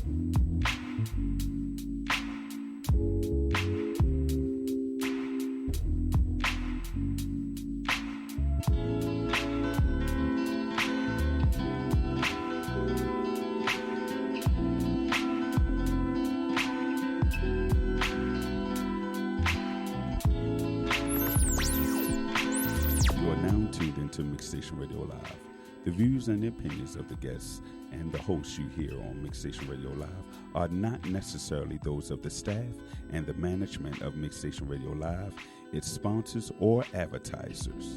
To Mixstation Radio Live. The views and the opinions of the guests and the hosts you hear on Mixstation Radio Live are not necessarily those of the staff and the management of Mixstation Radio Live, its sponsors, or advertisers.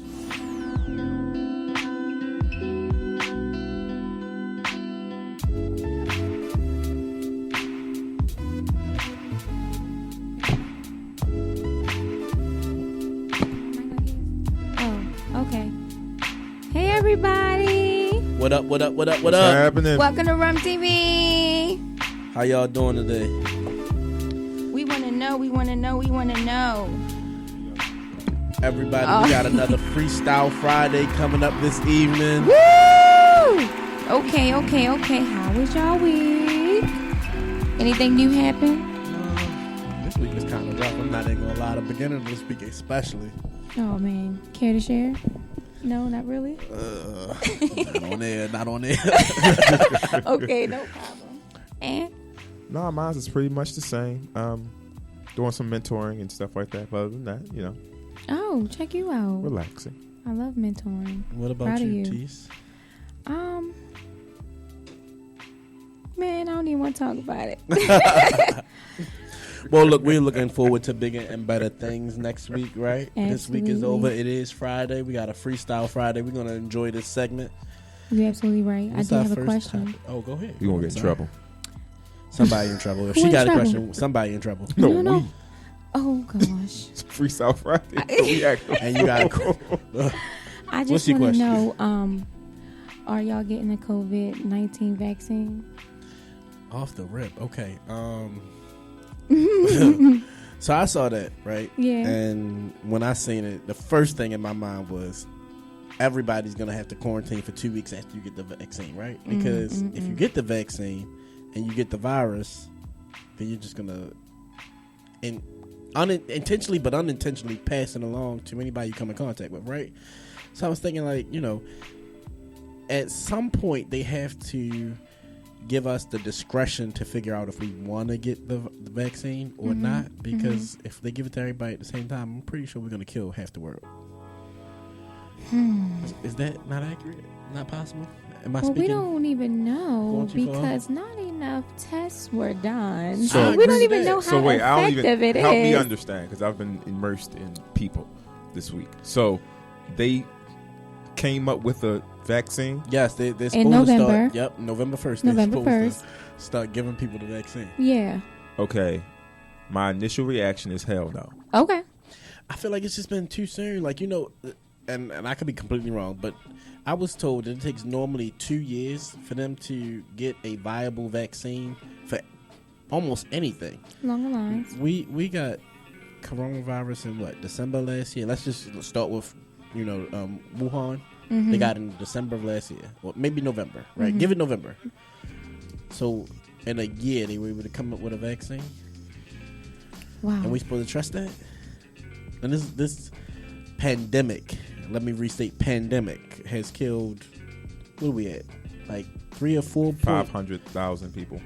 Everybody, what up? What's happening? Welcome to Rum TV. How y'all doing today? We want to know. Everybody, we got another Freestyle Friday coming up this evening. Woo! Okay. How was y'all week? Anything new happen? This week is kind of rough. I'm not even gonna lie. The beginning of this week, especially. Oh man, care to share? No, not really. Not on there. Okay, no problem. And? No, mine is pretty much the same. Doing some mentoring and stuff like that. But other than that, you know. Oh, check you out. Relaxing. I love mentoring. What about you, Tease? Man, I don't even want to talk about it. Well, look, we're looking forward to bigger and better things next week, right? Absolutely. This week is over. It is Friday. We got a Freestyle Friday. We're going to enjoy this segment. You're absolutely right. I do have a question. Oh, go ahead. You're going to get in trouble. Somebody in trouble. If she got a question, somebody in trouble. No. Oh, gosh. It's Freestyle Friday. And you got I just want to know, are y'all getting the COVID-19 vaccine? Off the rip. Okay. So I saw that, right? Yeah. And when I seen it, the first thing in my mind was everybody's going to have to quarantine for 2 weeks after you get the vaccine, right? Because if you get the vaccine and you get the virus, then you're just going to unintentionally but unintentionally pass it along to anybody you come in contact with, right? So I was thinking, like, you know, at some point they have to give us the discretion to figure out if we want to get the vaccine or not, because if they give it to everybody at the same time, I'm pretty sure we're going to kill half the world. Is that not accurate? Not possible? Am I speaking? We don't even know because not enough tests were done. So we don't even know how effective it is. Help me understand, because I've been immersed in people this week. So they came up with a vaccine? Yes, they're supposed in November. To start. Yep, November 1st. November 1st. Start giving people the vaccine. Yeah. Okay. My initial reaction is hell no. Okay. I feel like it's just been too soon. Like, you know, and I could be completely wrong, but I was told that it takes normally 2 years for them to get a viable vaccine for almost anything. Along the lines. We got coronavirus in December last year. Let's just start with, Wuhan. They got it in December of last year, or maybe November, right? Give it November. So in a year, they were able to come up with a vaccine. Wow. And we supposed to trust that? And this pandemic, let me restate, pandemic has killed, what are we at? Like 3 or 4? 500,000 people.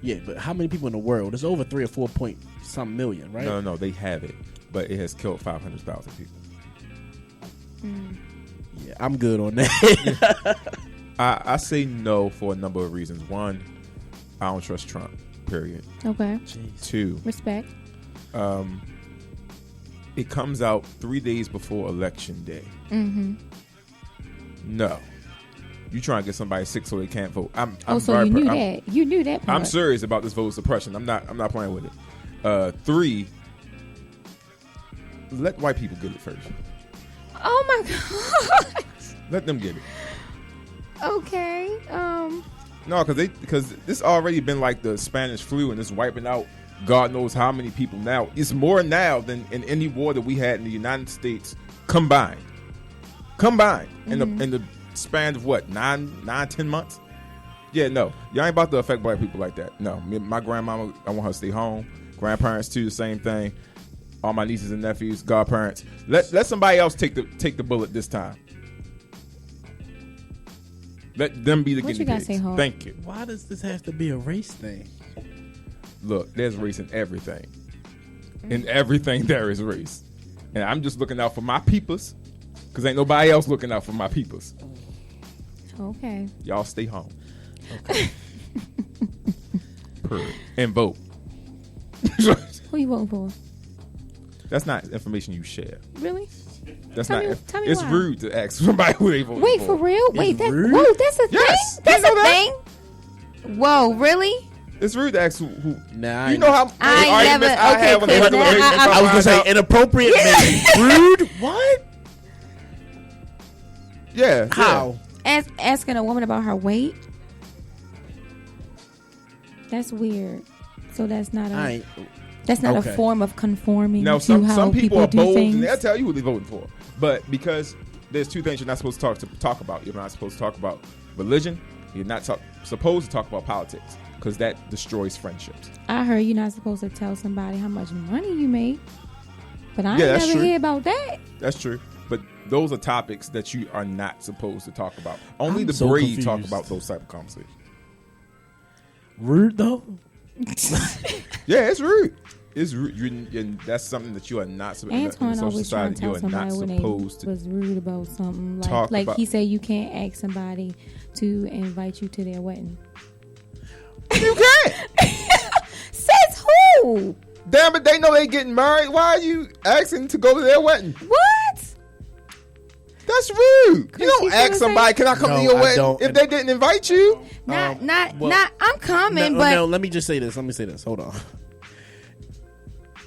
Yeah, but how many people in the world? There's over 3 or 4 point some million, right? No, they have it, but it has killed 500,000 people. Yeah, I'm good on that. I say no for a number of reasons. One, I don't trust Trump, period. Okay. Jeez. 2, respect. It comes out 3 days before election day. No. You trying to get somebody sick so they can't vote. So you knew that. You knew that part. I'm serious about this voter suppression. I'm not playing with it. 3, let white people get it first. Oh my God. Let them get it. Okay. No, because this already been like the Spanish flu, and it's wiping out God knows how many people now. It's more now than in any war that we had in the United States combined. In the span of what, 9, 10 months? Yeah, no. Y'all ain't about to affect black people like that. No. My grandmama, I want her to stay home. Grandparents, too, the same thing. All my nieces and nephews, godparents. Let somebody else take the bullet this time. Let them be the guinea pigs. Thank you. Why does this have to be a race thing? Look, there's race in everything. In everything there is race. And I'm just looking out for my peoples, because ain't nobody else looking out for my peoples. Okay. Y'all stay home. Okay. And vote. Who you voting for? That's not information you share. Really? Tell me it's why. rude to ask somebody who they vote for. Wait, for real? Wait, that's rude? Whoa, that's a Yes. thing? That's a thing? Whoa, really? It's rude to ask who. Nah, you know how I never. have on a regular basis. I was gonna say inappropriate. Rude. What? Yeah. How? Asking a woman about her weight? That's weird. So that's not a a form of conforming now, to how some people are do bold things. and they'll tell you who they're voting for. But because there's two things you're not supposed to talk about. You're not supposed to talk about religion. You're not supposed to talk about politics, because that destroys friendships. I heard you're not supposed to tell somebody how much money you make. But I Yeah, ain't that's never true. hear about that. That's true. But those are topics that you are not supposed to talk about. Only I'm the so brave talk confused. about those type of conversations. Rude though. Yeah, it's rude. It's rude. That's something that you are not supposed to. Antoine In social always trying to society, you tell are not somebody when supposed they to was rude about something. talk Like about- he said, you can't ask somebody to invite you to their wedding. You can't. Says who? Damn it, they know they getting married. Why are you asking to go to their wedding? What? That's rude. Chris, You don't you ask feel somebody, like- can I come No, to your I wedding don't. if they didn't invite you? I'm coming, but no, let me just say this. Hold on.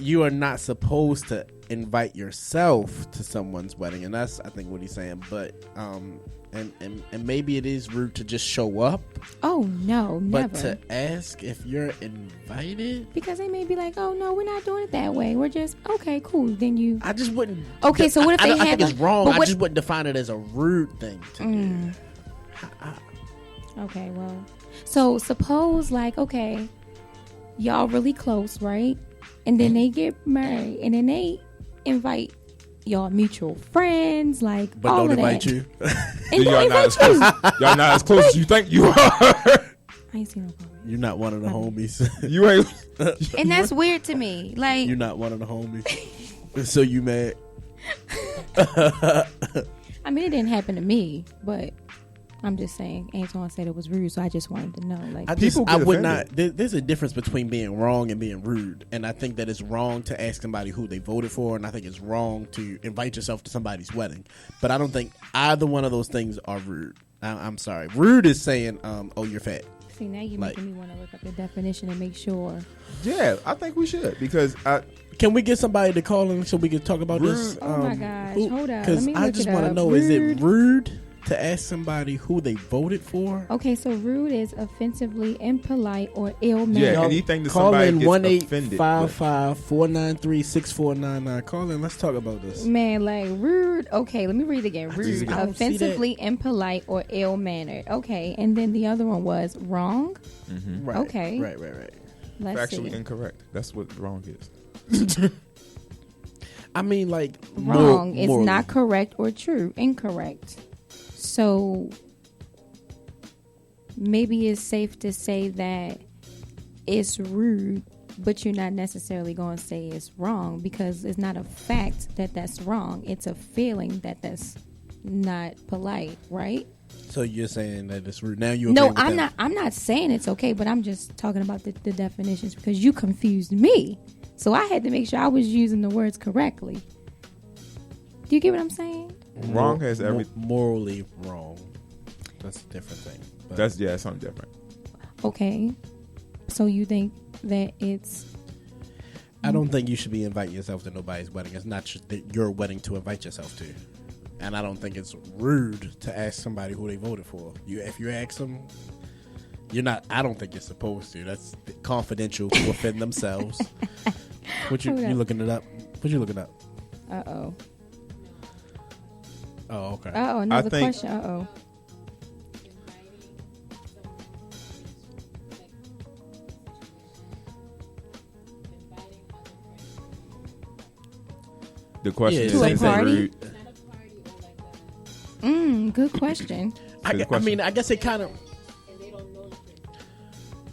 You are not supposed to invite yourself to someone's wedding, and that's I think what he's saying. But and maybe it is rude to just show up. oh no, never. But to ask if you're invited, Because they may be like, oh no, we're not doing it that way. We're just okay, cool. Then you I just wouldn't. Okay, so what if they I have think it's a- wrong. but I what- just wouldn't define it as a rude thing to do. Okay, well, so suppose like okay, y'all really close, right? And then they get married, and then they invite y'all mutual friends, like But all don't of invite that. you. And Y'all don't not as invite you. close. Y'all not as close as you think you are. I ain't seen no comment. You're not one of the homies. You ain't. And that's weird to me. Like You're not one of the homies. So you mad? I mean, it didn't happen to me, but I'm just saying. Antoine said it was rude, so I just wanted to know. Like, I People get would offended. not. There's a difference between being wrong and being rude, and I think that it's wrong to ask somebody who they voted for, and I think it's wrong to invite yourself to somebody's wedding. But I don't think either one of those things are rude. I'm sorry. Rude is saying, "Oh, you're fat." see, now you're like- making me want to look up the definition and make sure. Yeah, I think we should, because Can we get somebody to call in so we can talk about this? Oh my gosh, hold up. Let Because me I look just it want to up. know: is it Rude. rude to ask somebody who they voted for? Okay, so rude is offensively impolite or ill-mannered. Yeah, anything that Call somebody in gets offended 1-855-493-6499. Call in. Let's talk about this. Man, like rude. Okay, let me read it again. just Rude, don't see offensively impolite or ill-mannered. Okay, and then the other one was wrong. Right. Okay. Right. Let's factually see. incorrect. That's what wrong is. I mean, like Wrong is morally. not correct or true. Incorrect. So maybe it's safe to say that it's rude, but you're not necessarily going to say it's wrong, because it's not a fact that that's wrong. It's a feeling that that's not polite, right? So you're saying that it's rude. Now you No, agree with I'm that? not. I'm not saying it's okay, but I'm just talking about the definitions, because you confused me. So I had to make sure I was using the words correctly. Do you get what I'm saying? Wrong has every. morally wrong. That's a different thing. But That's something different. Okay. So you think that it's I don't think you should be inviting yourself to nobody's wedding. It's not your wedding to invite yourself to. And I don't think it's rude to ask somebody who they voted for. If you ask them, you're not. I don't think you're supposed to. That's confidential within themselves. What you Hold up. looking it up? What you looking up? uh-oh. Oh, okay. Uh-oh, another think- question. Uh-oh. The question To is a that party? rude? Good question. I mean, I guess it kind of.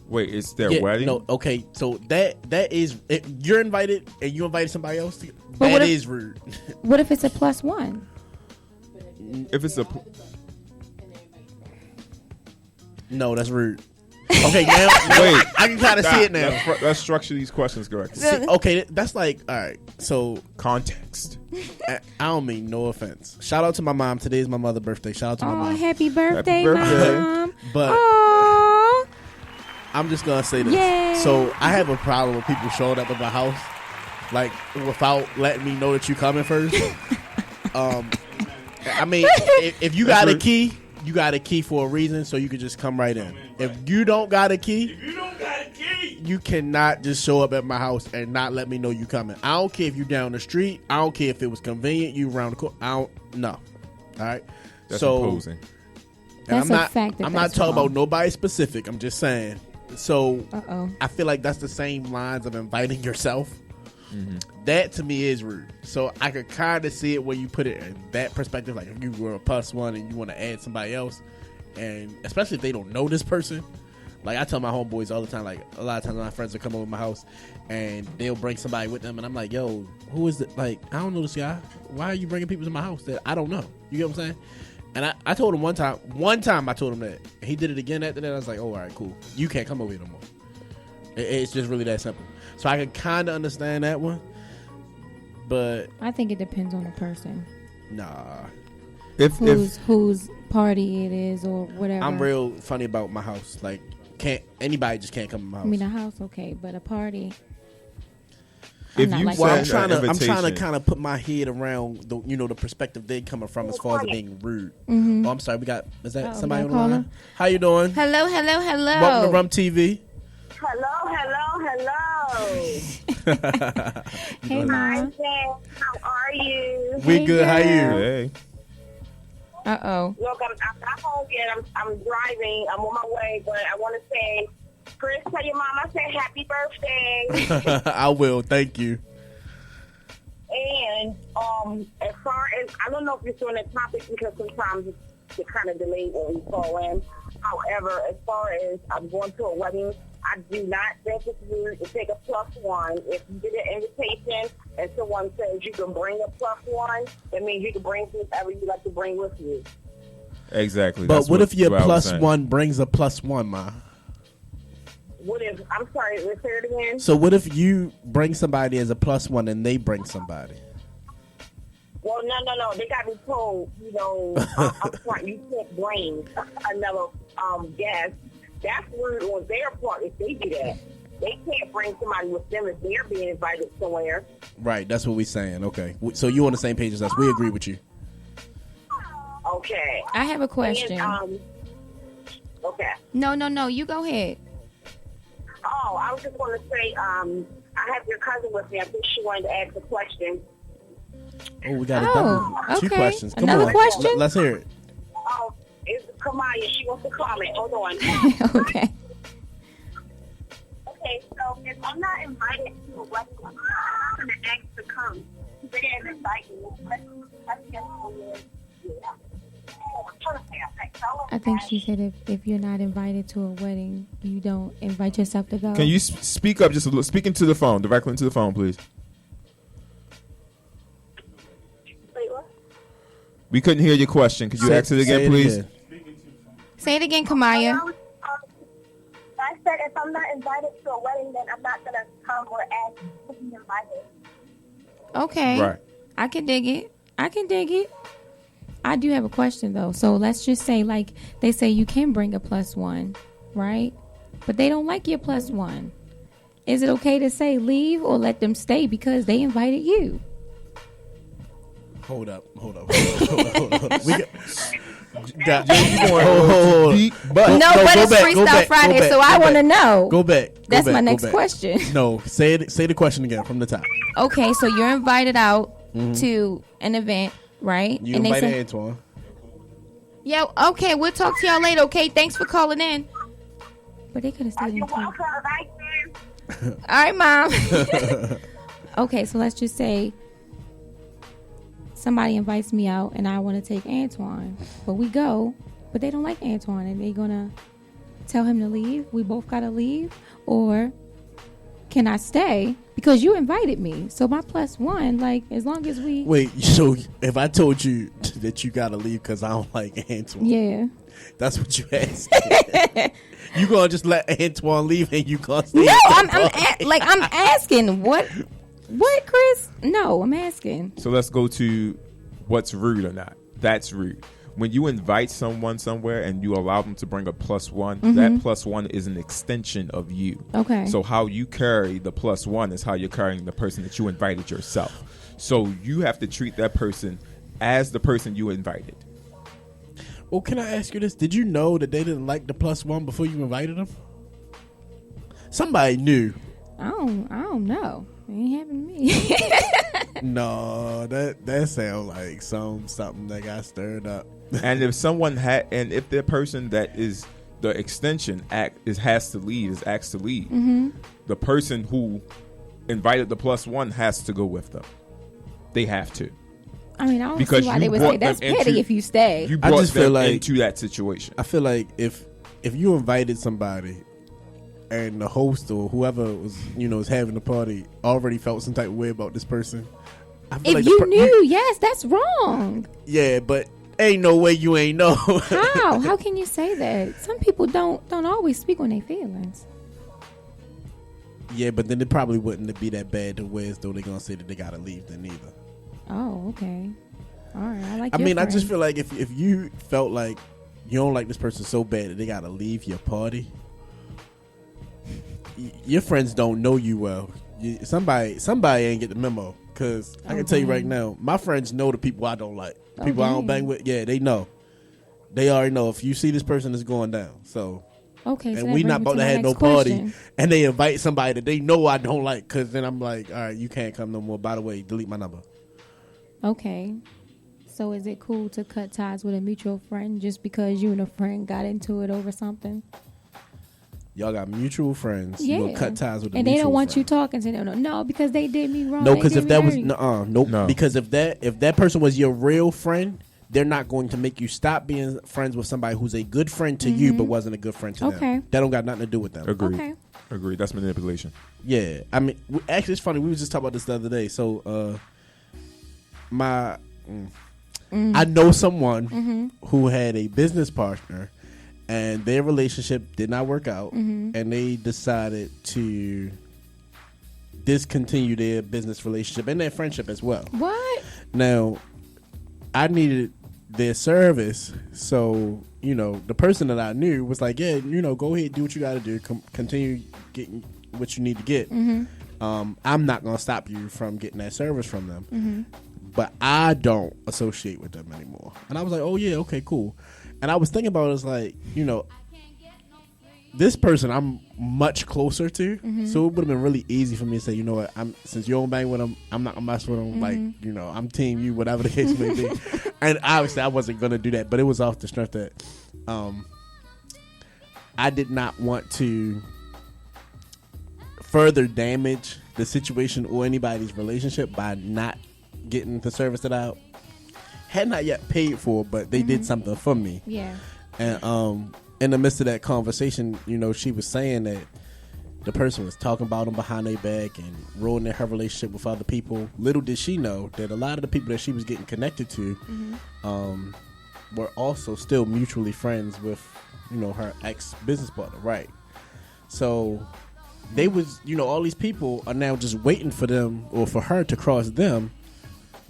Wait, it's their wedding? No, okay. So that is you're invited and you invited somebody else. But That is rude. What if it's a +1? If it's a No, that's rude. Okay, now wait, I can kind of see it now. Let's structure these questions correctly. See, okay, that's like, all right. So Context. I don't mean no offense. Shout out to my mom. Today is my mother's birthday. Shout out to my Oh, mom. happy birthday, birthday. Mom. But Aww. I'm just gonna say this. Yay. So I have a problem with people showing up at my house, like without letting me know that you coming first. I mean, if you got a key, you got a key for a reason, so you can just come right in. If you don't got a key, you cannot just show up at my house and not let me know you coming. I don't care if you down the street. I don't care if it was convenient. You around the corner. I don't. No. All right. That's so imposing. That's I'm a not, fact that I'm not that's talking wrong. about nobody specific. I'm just saying. So Uh-oh. I feel like that's the same lines of inviting yourself. Mm-hmm. That to me is rude. So I could kind of see it when you put it in that perspective. Like if you were a +1 and you want to add somebody else, and especially if they don't know this person. Like I tell my homeboys all the time. Like a lot of times my friends will come over to my house and they'll bring somebody with them, and I'm like, "Yo, who is it? Like I don't know this guy. Why are you bringing people to my house that I don't know?" You get what I'm saying? And I told him one time I told him that. He did it again after that. I was like, oh, all right, cool. You can't come over here no more. It's just really that simple. So I can kind of understand that one. But I think it depends on the person. nah. Whose party it is or whatever. I'm real funny about my house. Like, anybody just can't come to my house. I mean, a house, okay, but a party. If I'm not you like Well, that. I'm trying to invitation. kind of put my head around the perspective they coming from as far as being rude. Mhm. Oh, I'm sorry. Is that Oh, somebody we on got the a line? How you doing? Hello. Welcome to Rum TV. Hello. Hey, Hi, Mom. Jen. How are you? We Hey, good. How you? girl. Hey. Uh-oh. Look, I'm not home yet. I'm driving. I'm on my way, but I want to say, Chris, tell your mom I said happy birthday. I will. Thank you. And as far as, I don't know if you're still on that topic because sometimes it's kind of delayed when we call in. However, as far as I'm going to a wedding, I do not think it's rude to take a +1. If you get an invitation and someone says you can bring a +1, that means you can bring whoever you like to bring with you. Exactly. But That's what if your what I was saying. +1 brings a +1, Ma? What if, I'm sorry, let's say it again. So what if you bring somebody as a +1 and they bring somebody? Well, no. They got me told, up front, you can't bring another guest. That's rude on their part if they do that. They can't bring somebody with them if they're being invited somewhere. Right, that's what we're saying. Okay. So you on the same page as us. We agree with you. Okay. I have a question. And, okay. No. You go ahead. Oh, I was just going to say, I have your cousin with me. I think she wanted to ask a question. Oh, we got two okay. questions. Come Another on. question? Let's hear it. Oh, it's Kamaya. She wants to comment. Hold on. Okay. Okay, so if I'm not invited to a wedding, I'm going to ask to come. They didn't invite me. That's just weird. Yeah. I'm trying to say, I think she said if you're not invited to a wedding, you don't invite yourself to go. Can you speak up just a little? Speak into the phone, directly into the phone, please. Wait, what? We couldn't hear your question. Could you ask it again, please? Say it again, Kamaya. I said if I'm not invited to a wedding, then I'm not going to come or ask to be invited. Okay. Right. I can dig it. I do have a question, though. So let's just say, like, they say you can bring a +1, right? But they don't like your +1. Is it okay to say leave or let them stay because they invited you? Hold up. We got, Hold. But it's Freestyle Friday, so I want to know. Go back. That's my next question. No, say the question again from the top. Okay, so you're invited out to an event, right? You and they invited say, Antoine. yeah, okay, we'll talk to y'all later, okay? Thanks for calling in. But they could have stayed in You're the car. welcome. Thank you. All right, Mom. Okay, so let's just say somebody invites me out and I want to take Antoine, but we go, but they don't like Antoine, and they gonna tell him to leave? We both gotta leave, or can I stay because you invited me? So my +1, like, as long as we Wait, so if I told you that you gotta leave because I don't like Antoine, yeah. that's what you asked. You gonna just let Antoine leave and you gonna stay? No, I'm asking what, Chris? No, I'm asking. So let's go to what's rude or not. That's rude. When you invite someone somewhere and you allow them to bring a +1, that +1 is an extension of you. Okay. So how you carry the +1 is how you're carrying the person that you invited yourself. So you have to treat that person as the person you invited. Well, can I ask you this? Did you know that they didn't like the +1 before you invited them? Somebody knew. I don't know. It ain't happened to me. No, that sounds like something that got stirred up. And if someone if the person that is the extension is asked to leave, the person who invited the +1 has to go with them. They have to. I mean, I don't see why they would say that's petty if you stay. You brought them into that situation. I feel like if you invited somebody and the host or whoever was having the party already felt some type of way about this person, I feel if you knew, yes, that's wrong. Yeah, but ain't no way you ain't know. How? How can you say that? Some people don't always speak on their feelings. Yeah, but then it probably wouldn't be that bad to where as though they're gonna say that they gotta leave then either. Oh, okay. All right. I like. I mean, I just feel like if you felt like you don't like this person so bad that they gotta leave your party, your friends don't know you well. Somebody ain't get the memo. Because I can tell you right now, my friends know the people I don't like. The people I don't bang with, yeah, they know. They already know if you see this person is going down. So, okay, and we not about to have no party, and they invite somebody that they know I don't like. Because then I'm like, all right, you can't come no more. By the way, delete my number. Okay. So is it cool to cut ties with a mutual friend just because you and a friend got into it over something? Y'all got mutual friends. Yeah. You gonna cut ties with a mutual friend. And they don't want you talking to them. No, because they did me wrong. No, because if that was nope. No. Because if that person was your real friend, they're not going to make you stop being friends with somebody who's a good friend to you but wasn't a good friend to them. That don't got nothing to do with them. Agreed. That's manipulation. Yeah. I mean, actually, it's funny. We was just talking about this the other day. So, I know someone who had a business partner, and their relationship did not work out, and they decided to discontinue their business relationship and their friendship as well. What? Now, I needed their service, so the person that I knew was like, "Yeah, go ahead, do what you got to do, continue getting what you need to get. I'm not gonna stop you from getting that service from them, but I don't associate with them anymore." And I was like, "Oh yeah, okay, cool." And I was thinking about it as like, this person I'm much closer to, so it would have been really easy for me to say, you know what, since you don't bang with them, I'm not gonna mess with them. Like, I'm team you, whatever the case may be. And obviously, I wasn't gonna do that, but it was off the strength that I did not want to further damage the situation or anybody's relationship by not getting the service that I had not yet paid for, but they did something for me. Yeah. And in the midst of that conversation, she was saying that the person was talking about them behind their back and ruining her relationship with other people. Little did she know that a lot of the people that she was getting connected to were also still mutually friends with, her ex-business partner, right? So they was, all these people are now just waiting for them or for her to cross them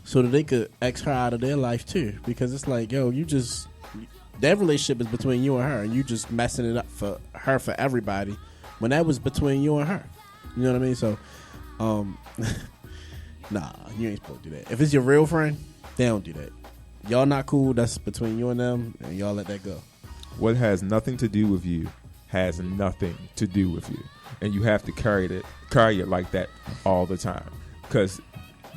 so that they could X her out of their life too. Because it's like, yo, that relationship is between you and her, and you just messing it up for her, for everybody, when that was between you and her. You know what I mean? So, nah, you ain't supposed to do that. If it's your real friend, they don't do that. Y'all not cool, that's between you and them, and y'all let that go. What has nothing to do with you has nothing to do with you. And you have to carry it like that all the time. Because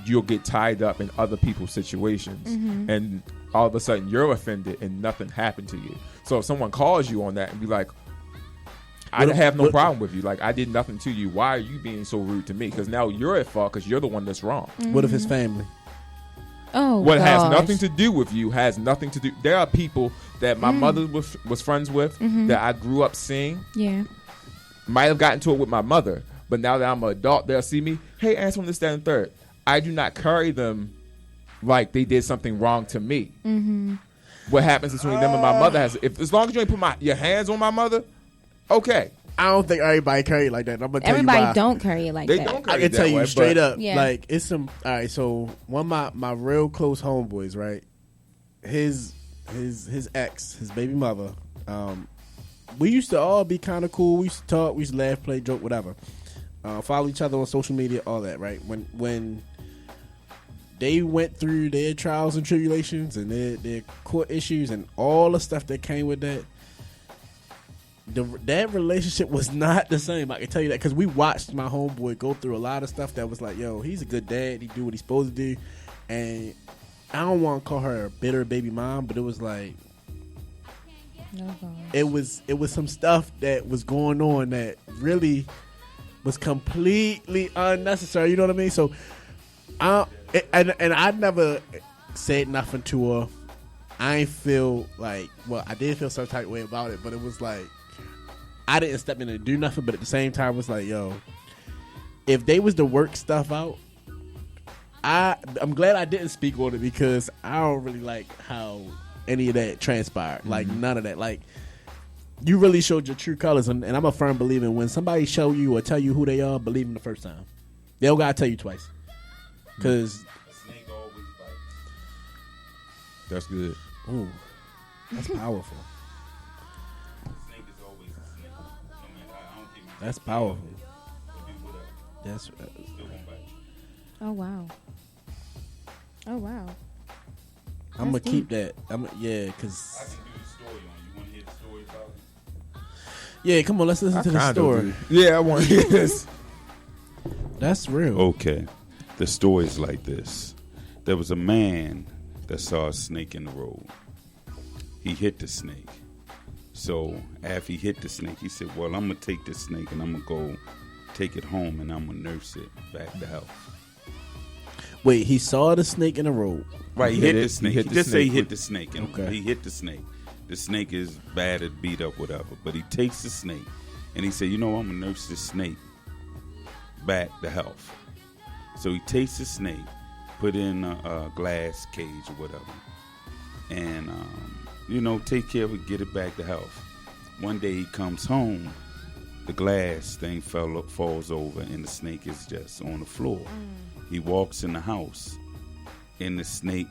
you'll get tied up in other people's situations, and all of a sudden you're offended and nothing happened to you. So if someone calls you on that and be like, I have no problem with you, like, I did nothing to you, why are you being so rude to me? Because now you're at fault because you're the one that's wrong. What if his family? Oh, what has gosh. nothing to do with you has nothing to do. There are people that my mother was friends with that I grew up seeing. Yeah. Might have gotten to it with my mother, but now that I'm an adult, they'll see me. Hey, answer on this, that, and third. I do not carry them like they did something wrong to me. Mm-hmm. What happens between them and my mother has, as long as you ain't put your hands on my mother, okay. I don't think everybody carry it like that. I'm gonna tell Everybody you why. don't carry it like They that. don't I carry can it tell that you way, straight but- up. Yeah. Like it's some. All right, so one of my real close homeboys, right? His ex, his baby mother. We used to all be kind of cool. We used to talk. We used to laugh, play, joke, whatever. Follow each other on social media, all that. Right? When they went through their trials and tribulations and their court issues and all the stuff that came with that. That relationship was not the same. I can tell you that because we watched my homeboy go through a lot of stuff that was like, yo, he's a good dad. He do what he's supposed to do. And I don't want to call her a bitter baby mom, but it was like, it was some stuff that was going on that really was completely unnecessary. You know what I mean? So, and I never said nothing to her. I ain't feel like, well, I did feel some type of way about it, but it was like, I didn't step in and do nothing, but at the same time, it was like, yo, if they was to work stuff out, I'm glad I didn't speak on it because I don't really like how any of that transpired. Like, none of that. Like, you really showed your true colors, and I'm a firm believer in when somebody show you or tell you who they are, believe them the first time. They don't gotta tell you twice. Because That's good. ooh, that's powerful. That's powerful. That's Oh, wow. Oh, wow. I'm gonna That's keep deep. that. Yeah, because I can do the story on you. Want to hear the story about it? yeah, come on, let's listen to the Kinda story. do. Yeah, I want to hear this. That's real. Okay. The story is like this. There was a man that saw a snake in the road. He hit the snake. So after he hit the snake, he said, well, I'm going to take this snake and I'm going to go take it home and I'm going to nurse it back to health. Wait, he saw the snake in the road. Right, he hit the snake. hit He the just say he snake hit with- the snake. And Okay. he hit the snake. The snake is battered, beat up, whatever. But he takes the snake and he said, you know, I'm going to nurse this snake back to health. So he takes the snake, put in a glass cage or whatever, and, you know, take care of it, get it back to health. One day he comes home, the glass thing falls over, and the snake is just on the floor. He walks in the house, and the snake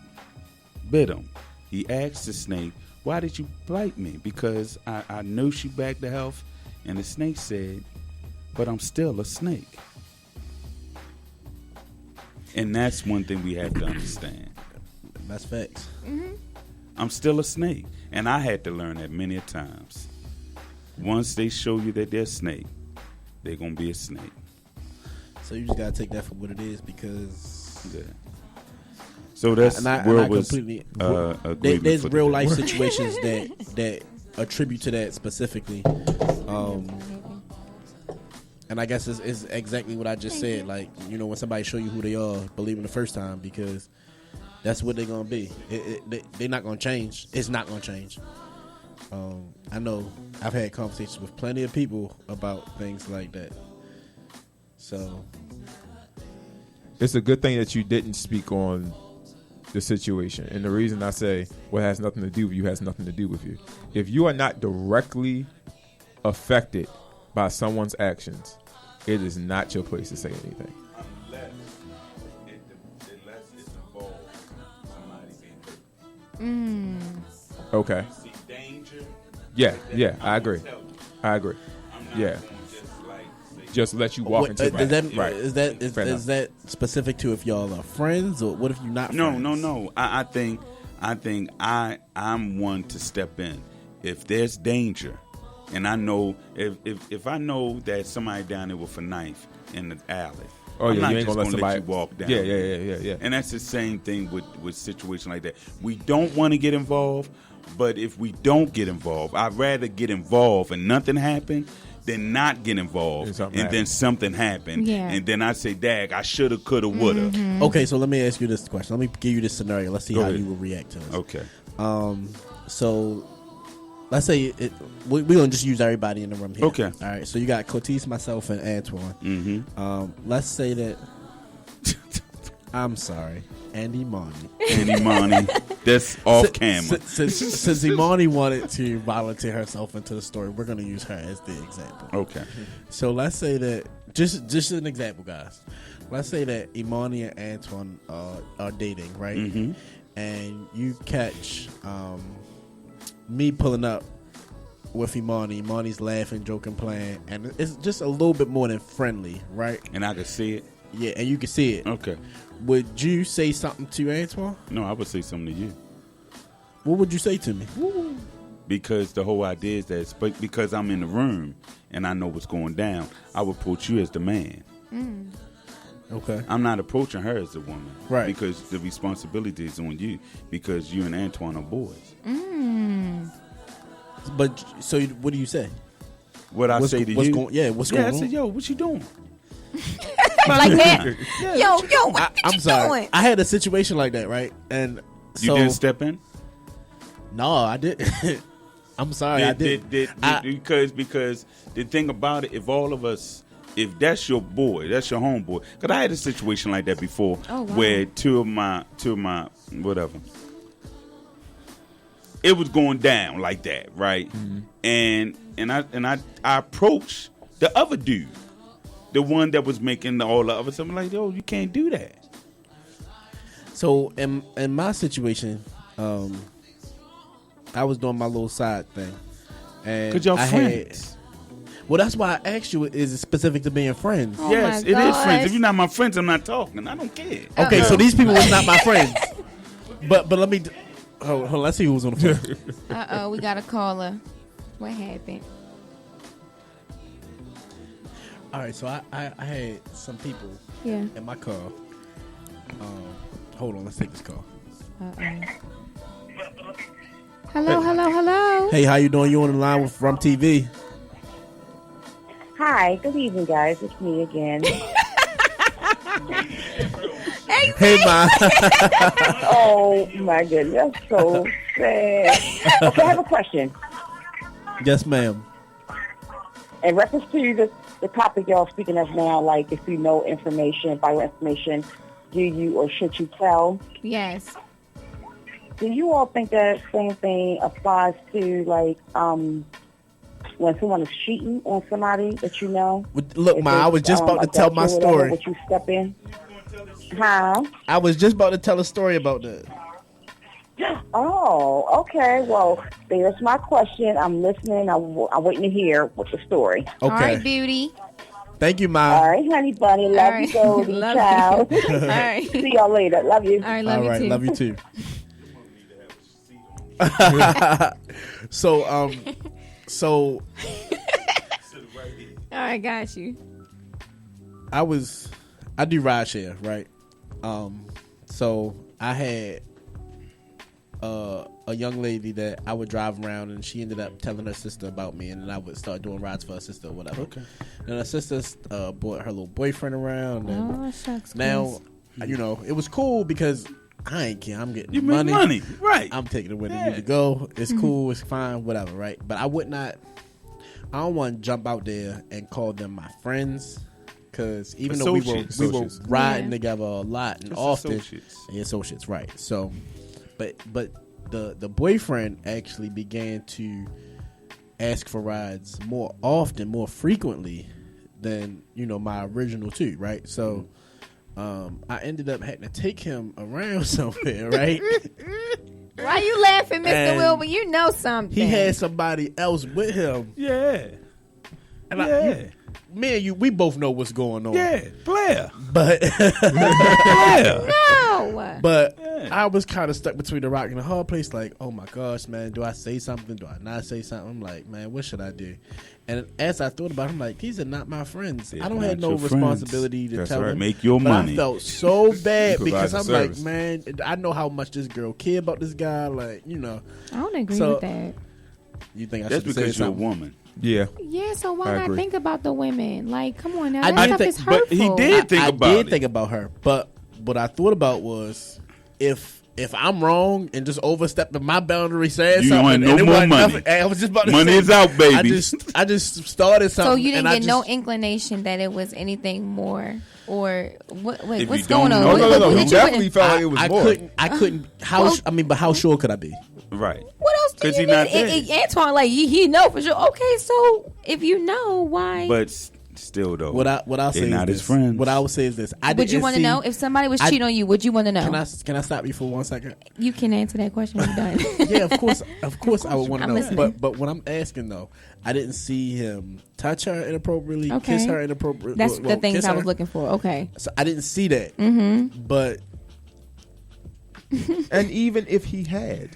bit him. He asked the snake, why did you bite me? Because I nursed you back to health. And the snake said, but I'm still a snake. And that's one thing we have to understand. That's facts. I'm still a snake. And I had to learn that many a times. Once they show you that they're a snake, they're going to be a snake. So you just gotta take that for what it is because Yeah. So that's and I world was completely. agreement There's for real the life day. situations that attribute to that specifically. And I guess it's exactly what I just said. Like, you know, when somebody show you who they are, believe them the first time because that's what they're gonna be. They're not gonna change. It's not gonna change. I know I've had conversations with plenty of people about things like that. So It's a good thing that you didn't speak on the situation. And the reason I say what has nothing to do with you has nothing to do with you. If you are not directly affected by someone's actions, it is not your place to say anything. Unless it's involved somebody being hurt. Okay. See danger. Yeah, I agree. I'm not Yeah. gonna just like say, Just let you walk into does that, right. is that Fair enough. that specific to if y'all are friends or what if you're not? No. friends? I think I'm one to step in if there's danger, and I know if I know that somebody down there with a knife in the alley. Oh, I'm yeah, not you ain't just gonna let somebody you walk down. Yeah, there. yeah. And that's the same thing with situations like that. We don't want to get involved, but if we don't get involved, I'd rather get involved and nothing happen than not get involved, and happened. then something happened, and then I say, "Dag, I shoulda, coulda, woulda." Mm-hmm. Okay, so let me ask you this question. Let me give you this scenario. Let's see Go how ahead. you will react to this. Okay. So let's say we're gonna just use everybody in the room here. Okay. All right. So you got Cotis, myself, and Antoine. Mm-hmm. Let's say that. I'm sorry, and Imani. And Imani, that's off camera. Since Imani wanted to volunteer herself into the story, we're gonna use her as the example. Okay. So let's say that just an example, guys. Let's say that Imani and Antoine are dating, right? Mm-hmm. And you catch me pulling up with Imani. Imani's laughing, joking, playing, and it's just a little bit more than friendly, right? And I could see it. Yeah, and you can see it. Okay. Would you say something to Antoine? No, I would say something to you. What would you say to me? Because the whole idea is that because I'm in the room and I know what's going down, I would approach you as the man. Okay. I'm not approaching her as a woman. Right. Because the responsibility is on you because you and Antoine are boys. But so what do you say? What I say to you? What's going on? I said, yo, what you doing? Like that. Yo, what I'm you sorry. doing? I had a situation like that, right? And You so didn't step in? no, I didn't. I'm sorry, I did. Because the thing about it, if all of us, if that's your boy, that's your homeboy. Because I had a situation like that before, where two of my whatever, it was going down like that, right? And I approached the other dude, the one that was making all the other stuff. I'm like, yo, you can't do that. So in my situation, I was doing my little side thing, and Cause y'all I friends. Well, that's why I asked you. Is it specific to being friends? Oh Yes, my it is gosh. friends. If you're not my friends, I'm not talking. I don't care. Okay, so these people was not my friends. But let me hold on. Let's see who was on the phone. We got a caller. What happened? All right, so I had some people Yeah. in my car. Hold on, let's take this call. Hello. Hey, how you doing? You on the line with From TV? Hi, good evening, guys. It's me again. Hey, Ma. Oh my goodness, that's so sad. Okay, I have a question. Yes, ma'am. In reference to the topic y'all speaking of now, like if you know information, vital information, do you or should you tell? Yes. Do you all think that same thing applies to like when someone is cheating on somebody that you know? Look, If Ma, I was just about to tell my adultery or whatever, story. Would you step in? How? I was just about to tell a story about that. Oh, okay. Well, there's my question. I'm listening. I'm waiting to hear what the story. Okay. All right, beauty. Thank you, Ma. All right, honey bunny. Love All right. you, Goldie, Love child. you. All right. See y'all later. Love you. All right, All love right, you too. love you too. So, All right, got you. I do ride share, right? So I had a young lady that I would drive around, and she ended up telling her sister about me, and then I would start doing rides for her sister or whatever. Okay. And her sister brought her little boyfriend around, and Oh, shucks. now, you know, it was cool because I ain't care. I'm getting You make money, right? I'm taking it where they need to go. It's cool. It's fine. Whatever, right? But I don't want to jump out there and call them my friends, because even though we were Associates. riding Yeah. together a lot and It's often, associates. right? So, but the boyfriend actually began to ask for rides more often, more frequently than my original two, right? So, I ended up having to take him around somewhere, right? Why you laughing, Mr. And Wilbur? You know something. He had somebody else with him. Yeah. And me and you, we both know what's going on. Yeah. Player. But Player. No. but I was kind of stuck between the rock and the hard place. Like, oh my gosh, man, do I say something? Do I not say something? I'm like, man, what should I do? And as I thought about it, I'm like, these are not my friends. They're I don't not have no your friends. responsibility to That's tell right. them. Make your But money. I felt so bad because Provide I'm the like, service. man, I know how much this girl care about this guy. Like, I don't agree So- with that. you think I That's should say because you're a something? woman. Yeah. Yeah, so why I not agree. think about the women? Like, come on now, I that did stuff think- is hurtful. but he did think about I did it. think about her, but what I thought about was if I'm wrong and just overstepping my boundary, saying You something, want no and it more wasn't money. nothing- I was just about to Money say, is out, baby. I just started something. So you didn't and I get no just- inclination that it was anything more, or what? Wait, If what's you don't going on? know- Oh, What- no, what no, did he you definitely put- felt like it was I more. couldn't. How? Well- but how sure could I be? Right. What else do 'Cause you he not need? there. Antoine, like he know for sure. Okay, so if you know why, But still, though, What I'll say they're is not this. his friends. What I would say is this. I would you didn't want to see- know if somebody was I- cheating on you? Would you want to know? Can I stop you for 1 second? You can answer that question when you're done. Yeah, of course, I would want to I'm know. listening. But what I'm asking though, I didn't see him touch her inappropriately, Okay. kiss her inappropriately. That's the things kiss I her. was looking for. Okay. So I didn't see that. But And even if he had,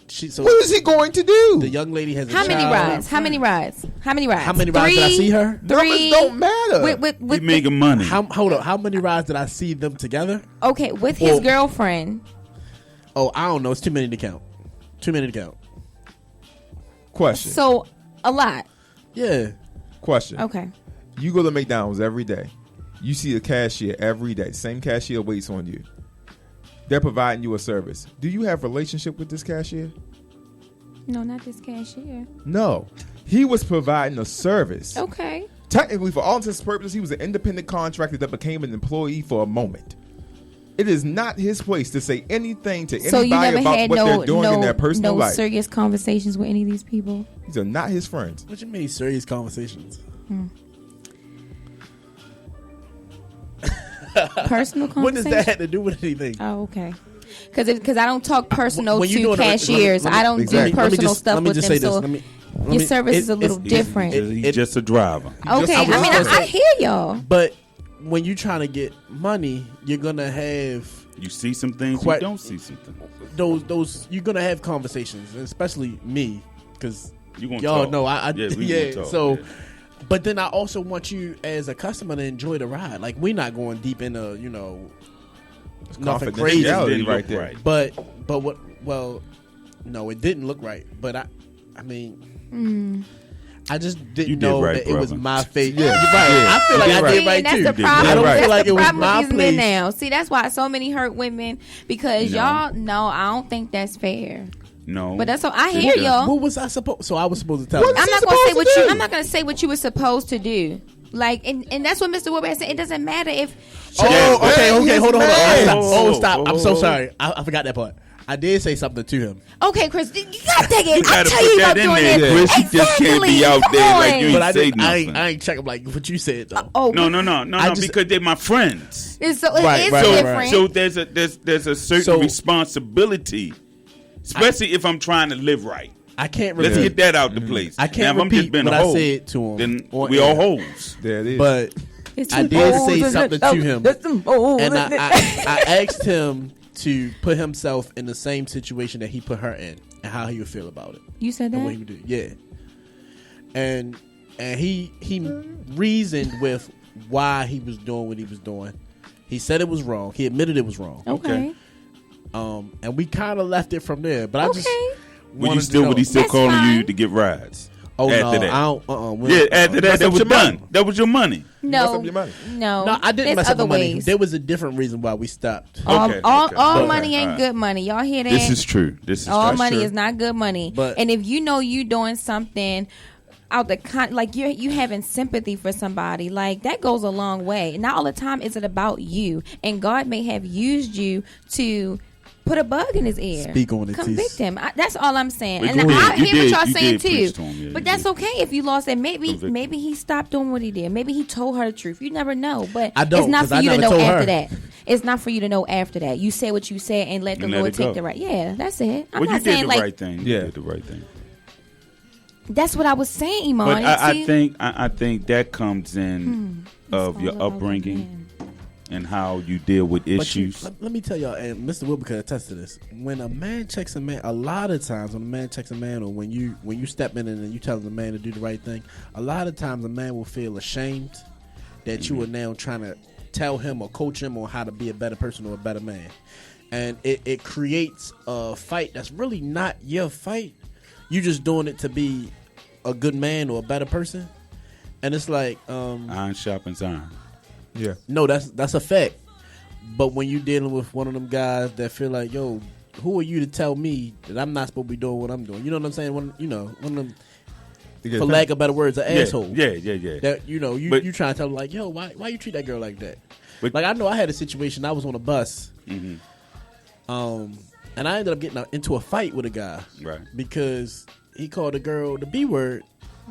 so what is he going to do? the young lady has a How many child. rides? How many rides? How many rides? How many rides did I see her? Three. Numbers don't matter. With he making money. Hold up. How many rides did I see them together? okay, with his Well- girlfriend. Oh, I don't know. It's too many to count. Question. So a lot. Yeah. Question. Okay. You go to McDonald's every day. You see a cashier every day. Same cashier waits on you. They're providing you a service. Do you have a relationship with this cashier? No, not this cashier. No. He was providing a service. Okay. Technically, for all intents and purposes, he was an independent contractor that became an employee for a moment. It is not his place to say anything to So you anybody never about had what they're doing in their personal no life. serious conversations with any of these people. These are not his friends. What you mean serious conversations? Personal What does conversations. that have to do with anything? Oh, okay. Because I don't talk personal When you to doing a- cashiers. let me- I don't exactly. do Let me personal stuff let me with just them. say this. So Let me- your service is a little different. He's just a driver. Okay, I was I mean, gonna I say- hear y'all. But when you're trying to get money, you're gonna have You see some things, Quite- you don't see something. those. You're gonna have conversations, especially me, because You gonna y'all talk. know I Yeah, we yeah. gonna talk, So, yeah. but then I also want you as a customer to enjoy the ride. Like we're not going deep into nothing crazy. Confidentiality Didn't right look there. right. But what? Well, no, it didn't look right. But I mean, I just You didn't did know right, that it was brother. my fate. Yeah. You're right. Yeah. I feel like You I did did right. right and that's too. the did. problem. I don't That's feel like the it was problem my with these place. men now. See, that's why so many hurt women because No. y'all. No, I don't think that's fair. No. But that's all. I hear Yeah. y'all. What was I supposed? So I was supposed to tell What you. is I'm he not gonna say supposed what to you. do? I'm not gonna say what you were supposed to do. Like, and that's what Mr. Wilbur said. It doesn't matter if. Yeah, Oh, okay, He's hold on. mad. Stop. Whoa, Oh, stop. I'm so whoa. sorry. I forgot that part. I did say something to him. Okay, Chris, you gotta take it. You I gotta tell put you that about in doing there, it. Chris. You just can't be out Come there like on. you ain't But I say didn't. nothing. I ain't checking like what you said though. Oh, No, I just- because they're my friends. It's so, Right, it's right, right, different. right. So there's a certain So- responsibility, especially if I'm trying to live right. I can't Let's repeat. get that out the place. I can't now, if I'm just repeat being what a I hoe, said to him then on we air. all hoes. There it is. But It's I too did old, say isn't something it? to him, That's too old, and isn't it? I asked him to put himself in the same situation that he put her in, and how he would feel about it, You said and what he that? would do. Yeah, and he reasoned with why he was doing what he was doing. He said it was wrong. He admitted it was wrong. Okay. And we kind of left it from there. But I just Okay. Would he still That's calling you fine. to get rides? Oh after no, that. I don't. Yeah, after that was your done. money. That was your money. No, messed up your money. No, I didn't There's mess up other the money. ways. There was a different reason why we stopped. All Okay, all okay. money ain't Alright. good money. Y'all hear that? This is true. This is all true. money True. is not good money. But- and if you know you doing something out the like you having sympathy for somebody, like that goes a long way. Not all the time is it about you, and God may have used you to put a bug in his ear. Speak on it, Convict Tis. him. That's all I'm saying. But And go ahead. I You hear did- what y'all you saying did preach too. to him, yeah, But you that's did. okay if you lost it. Convict. Maybe he stopped doing what he did. Maybe he told her the truth. You never know. But I don't, it's not 'cause for I you to never know told after her. that. It's not for you to know after that. You say what you said and let the And let Lord it take go. the right. Yeah, that's it. I'm Well, you not did saying the like right thing. Yeah. You did the right thing. that's what I was saying, Iman. But I See? think that comes in of It's your all about upbringing the man. and how you deal with But issues. let me tell y'all, and Mr. Wilbur could attest to this. When a man checks a man, a lot of times when a man checks a man, or when you step in and you tell the man to do the right thing, a lot of times a man will feel ashamed that you are now trying to tell him or coach him on how to be a better person or a better man, and it creates a fight that's really not your fight. you just doing it to be a good man or a better person. And it's like iron sharpens iron. Yeah. No, that's a fact. But when you're dealing with one of them guys that feel like, yo, who are you to tell me that I'm not supposed to be doing what I'm doing? You know what I'm saying? One of them, for lack of better words, an asshole. Yeah. That you trying to tell them like, yo, why you treat that girl like that? But, like I know I had a situation. I was on a bus, and I ended up getting into a fight with a guy, right? Because he called a girl the B word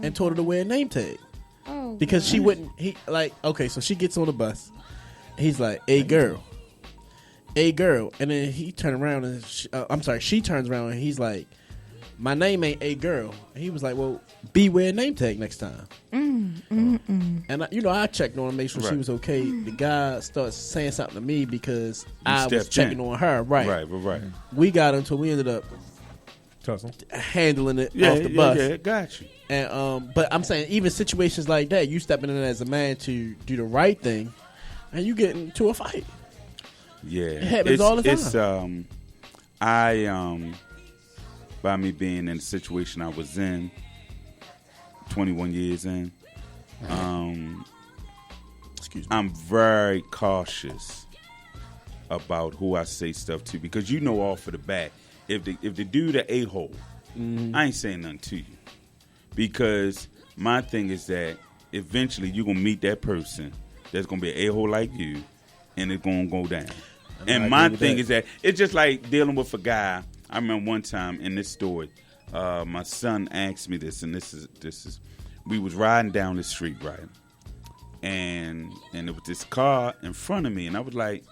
and told her to wear a name tag. Oh, because she wouldn't. So she gets on the bus. He's like, "Hey girl," and then he turned around and she turns around and he's like, "My name ain't A girl." And he was like, "Well, wear a name tag next time." And I checked on her, make sure she was okay. The guy starts saying something to me because I was checking on her. Right. We got until we ended up handling it off the bus. Yeah, got you. And but I'm saying even situations like that, you stepping in as a man to do the right thing, and you get into a fight. Yeah, it happens all the time. By me being in the situation I was in, 21 years in, excuse me, I'm very cautious about who I say stuff to because off of the bat, if the dude an a-hole, I ain't saying nothing to you. Because my thing is that eventually you're going to meet that person that's going to be an a-hole like you, and it's going to go down. And my thing is that it's just like dealing with a guy. I remember one time in this story, my son asked me this, and this is we was riding down the street, right? And there was this car in front of me, and I was like,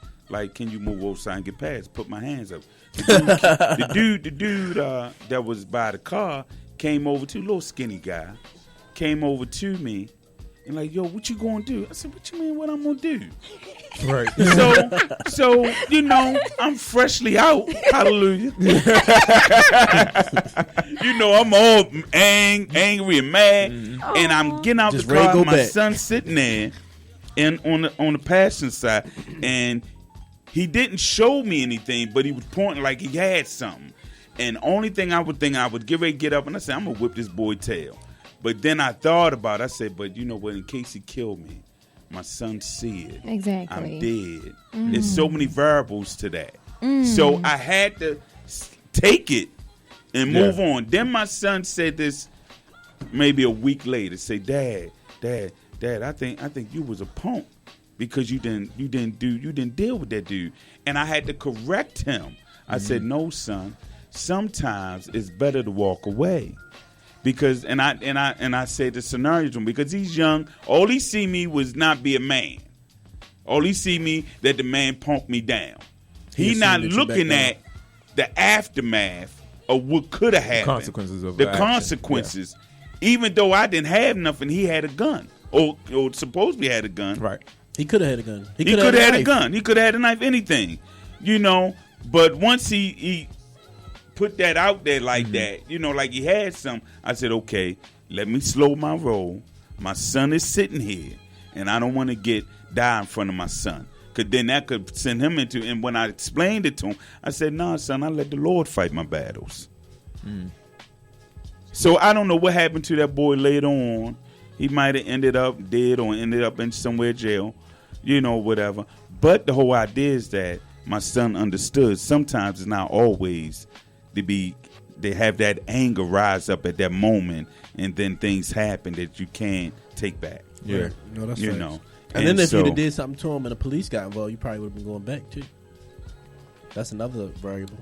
can you move over so I can get past? Put my hands up. The dude that was by the car came over to, little skinny guy, came over to me and like, yo, what you gonna do? I said, what you mean what I'm gonna do? Right. So I'm freshly out. Hallelujah. I'm all angry and mad. And I'm getting out just the car. My back. son's sitting there and on the passenger side, and he didn't show me anything, but he was pointing like he had something. And only thing I would think, I would get up and I said, I'm going to whip this boy tail. But then I thought about it. I said, but you know what? In case he killed me, my son see it. Exactly. I'm dead. There's so many variables to that. So I had to take it and move on. Then my son said this maybe a week later. Say, Dad, I think you was a punk because you didn't deal with that dude. And I had to correct him. I said, no, son. Sometimes it's better to walk away, because and I said the scenario to him because he's young. All he see me was not be a man. All he see me that the man punked me down. He not looking at the aftermath of what could have happened. Consequences of the action. consequences. Yeah. Even though I didn't have nothing, he had a gun or supposedly had a gun. Right. He could have had a gun. He could have had a gun. He could have had a knife. Anything, But once he put that out there like that, like he had some, I said, okay, let me slow my roll. My son is sitting here, and I don't want to die in front of my son, because then that could send him into. And when I explained it to him, I said, "Nah, son, I let the Lord fight my battles." So I don't know what happened to that boy later on. He might have ended up dead or ended up in somewhere jail, whatever. But the whole idea is that my son understood. Sometimes it's not always they have that anger rise up at that moment, and then things happen that you can't take back. Yeah, no, that's right. And then if you'd have did something to him and the police got involved, you probably would have been going back too. That's another variable.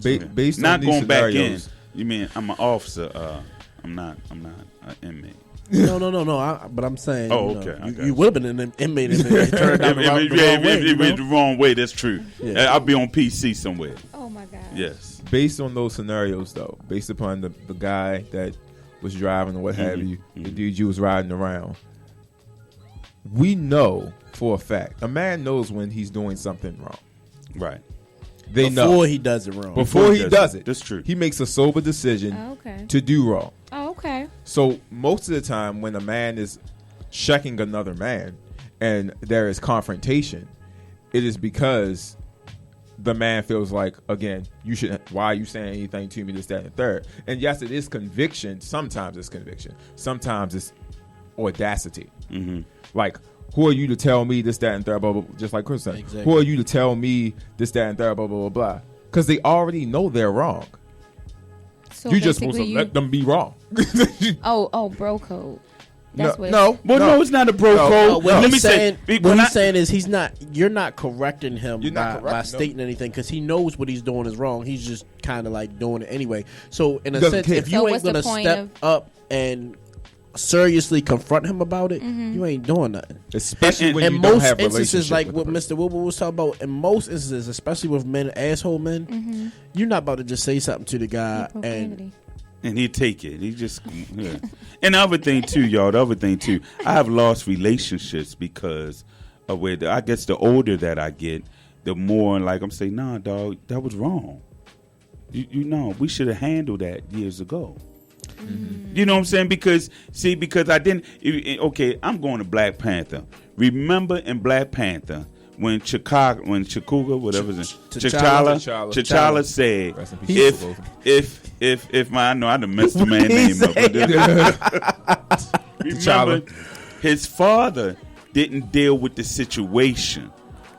Based not on these going scenarios, back in. You mean I'm an officer? I'm not an inmate. No. But I'm saying, okay. You would have been an inmate if it turned out the wrong way. If it went the wrong way, that's true. Yeah. I'll be on PC somewhere. Oh my God. Yes. Based on those scenarios, though, based upon the guy that was driving or what have you, the dude you was riding around, we know for a fact, a man knows when he's doing something wrong. Right. They know. Before he does it wrong. Before he does it. That's true. He makes a sober decision to do wrong. Oh, okay. So most of the time when a man is checking another man and there is confrontation, it is because the man feels like, again, you should. Why are you saying anything to me? This, that, and the third. And yes, it is conviction. Sometimes it's conviction. Sometimes it's audacity. Mm-hmm. Like, who are you to tell me this, that, and third? Blah, blah, blah, just like Chris said. Exactly. Who are you to tell me this, that, and third? Blah, blah, blah, blah. Because they already know they're wrong. So You just supposed to basically let them be wrong. Oh, bro code. That's what. Well, no, it's not a bro code. What Let me he's saying, say, what he's saying is you're not correcting him You're not by correcting stating anything because he knows what he's doing is wrong. He's just kind of like doing it anyway. So in a Doesn't sense, care. if you So ain't what's the gonna point step of- up and seriously confront him about it, you ain't doing nothing. Especially when In you don't most have instances, relationship like with what the person. Mr. Wilbur was talking about, in most instances, especially with men, asshole men, you're not about to just say something to the guy and Profanity. and he'd take it. He just, yeah. And the other thing too, y'all. The other thing too, I have lost relationships because of where. I guess the older that I get, the more like I'm saying, nah, dog, that was wrong. You know, we should have handled that years ago. You know what I'm saying? Because I didn't. Okay, I'm going to Black Panther. Remember in Black Panther when Chikuga, whatever his name, T'Challa said, Rest in peace, if I know I done messed the man's name up. Remember, his father didn't deal with the situation.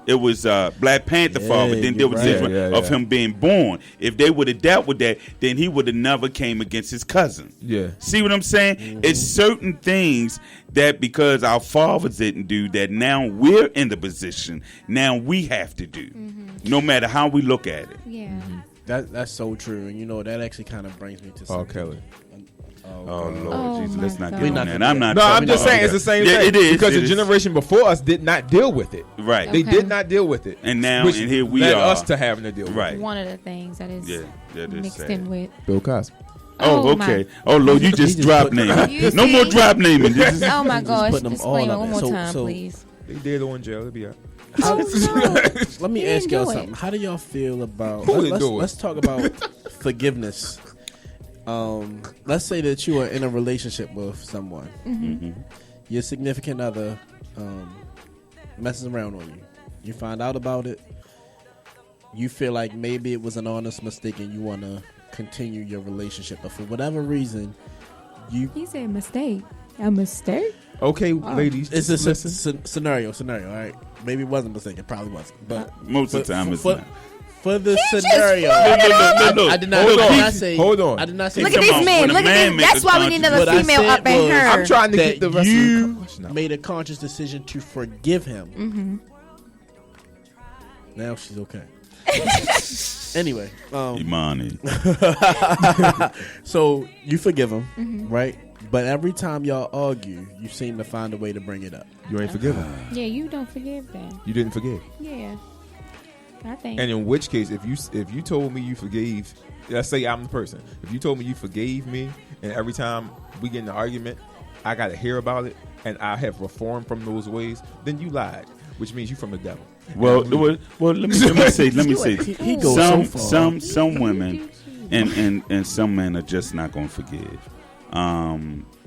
It was Black Panther father didn't deal with the you're situation right. of him being born. If they would have dealt with that, then he would have never came against his cousin. Yeah. See what I'm saying? It's certain things that because our fathers didn't do that now we're in the position. Now we have to do. No matter how we look at it. Yeah. that's so true. And you know that actually kind of brings me to Oh, something. Kelly. Oh, Lord Oh, Jesus, my let's not God. get We're on not that. gonna I'm not No, talking I'm just about saying it's that. the same Yeah, thing. it is. Because it the is. generation before us did not deal with it. Right. They Okay. did not deal with it. And now, which and here we led are. us to having to deal with Right. it. One of the things that is Yeah, that is mixed sad. in with. Bill Cosby. Oh, my- okay. Oh, Lord, you just just drop put- naming. You No more see? drop naming. This is- Oh my Just gosh! put them all Disclaimer up one there. more So- time, so- please. They did go in jail. They'll be out. Oh no! Let me He ask didn't y'all do it. something. How do y'all feel about? Who didn't do it? Let's talk about forgiveness. Let's say that you are in a relationship with someone. Your significant other messes around on you. You find out about it. You feel like maybe it was an honest mistake, and you want to continue your relationship, but for whatever reason, He said mistake. A mistake? Okay, ladies. it's just a listen. scenario. All right, maybe it wasn't a mistake. It probably wasn't, but Most of the time, it's for, not. for the scenario. Look. I did not. Hold I on. did not say. Hold on. I did not say. Look at Come these on, men. when a Look man at these. make That's a why we need another What I female said up in was- her. I'm trying to that get the rest of you the question out. made a conscious decision to forgive him. Now she's okay. Anyway, Imani. so you forgive him, right? But every time y'all argue, you seem to find a way to bring it up. You ain't forgiven. Yeah, you don't forgive that. You didn't forgive. Yeah, I think. And in which case, if you told me you forgave, let's say I'm the person. If you told me you forgave me, and every time we get in an argument, I got to hear about it, and I have reformed from those ways, then you lied, which means you from the devil. Well, let me say. He goes so far. Some women and some men are just not going to forgive,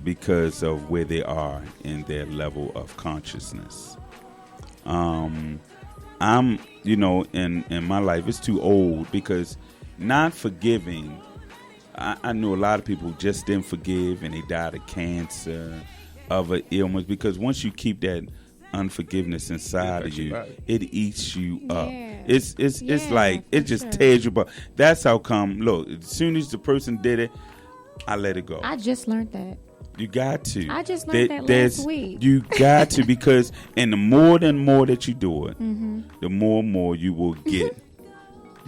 because of where they are in their level of consciousness. I'm, in my life, it's too old because not forgiving. I know a lot of people just didn't forgive and they died of cancer, of an illness, because once you keep that unforgiveness inside of you, it eats you up. Yeah. It's Yeah, like it for just sure. tears you apart. That's how come. Look, as soon as the person did it, I let it go. I just learned that. You got to. I just learned that There's- last week. You got to, because and the more that you do it, Mm-hmm. the more and more you will get.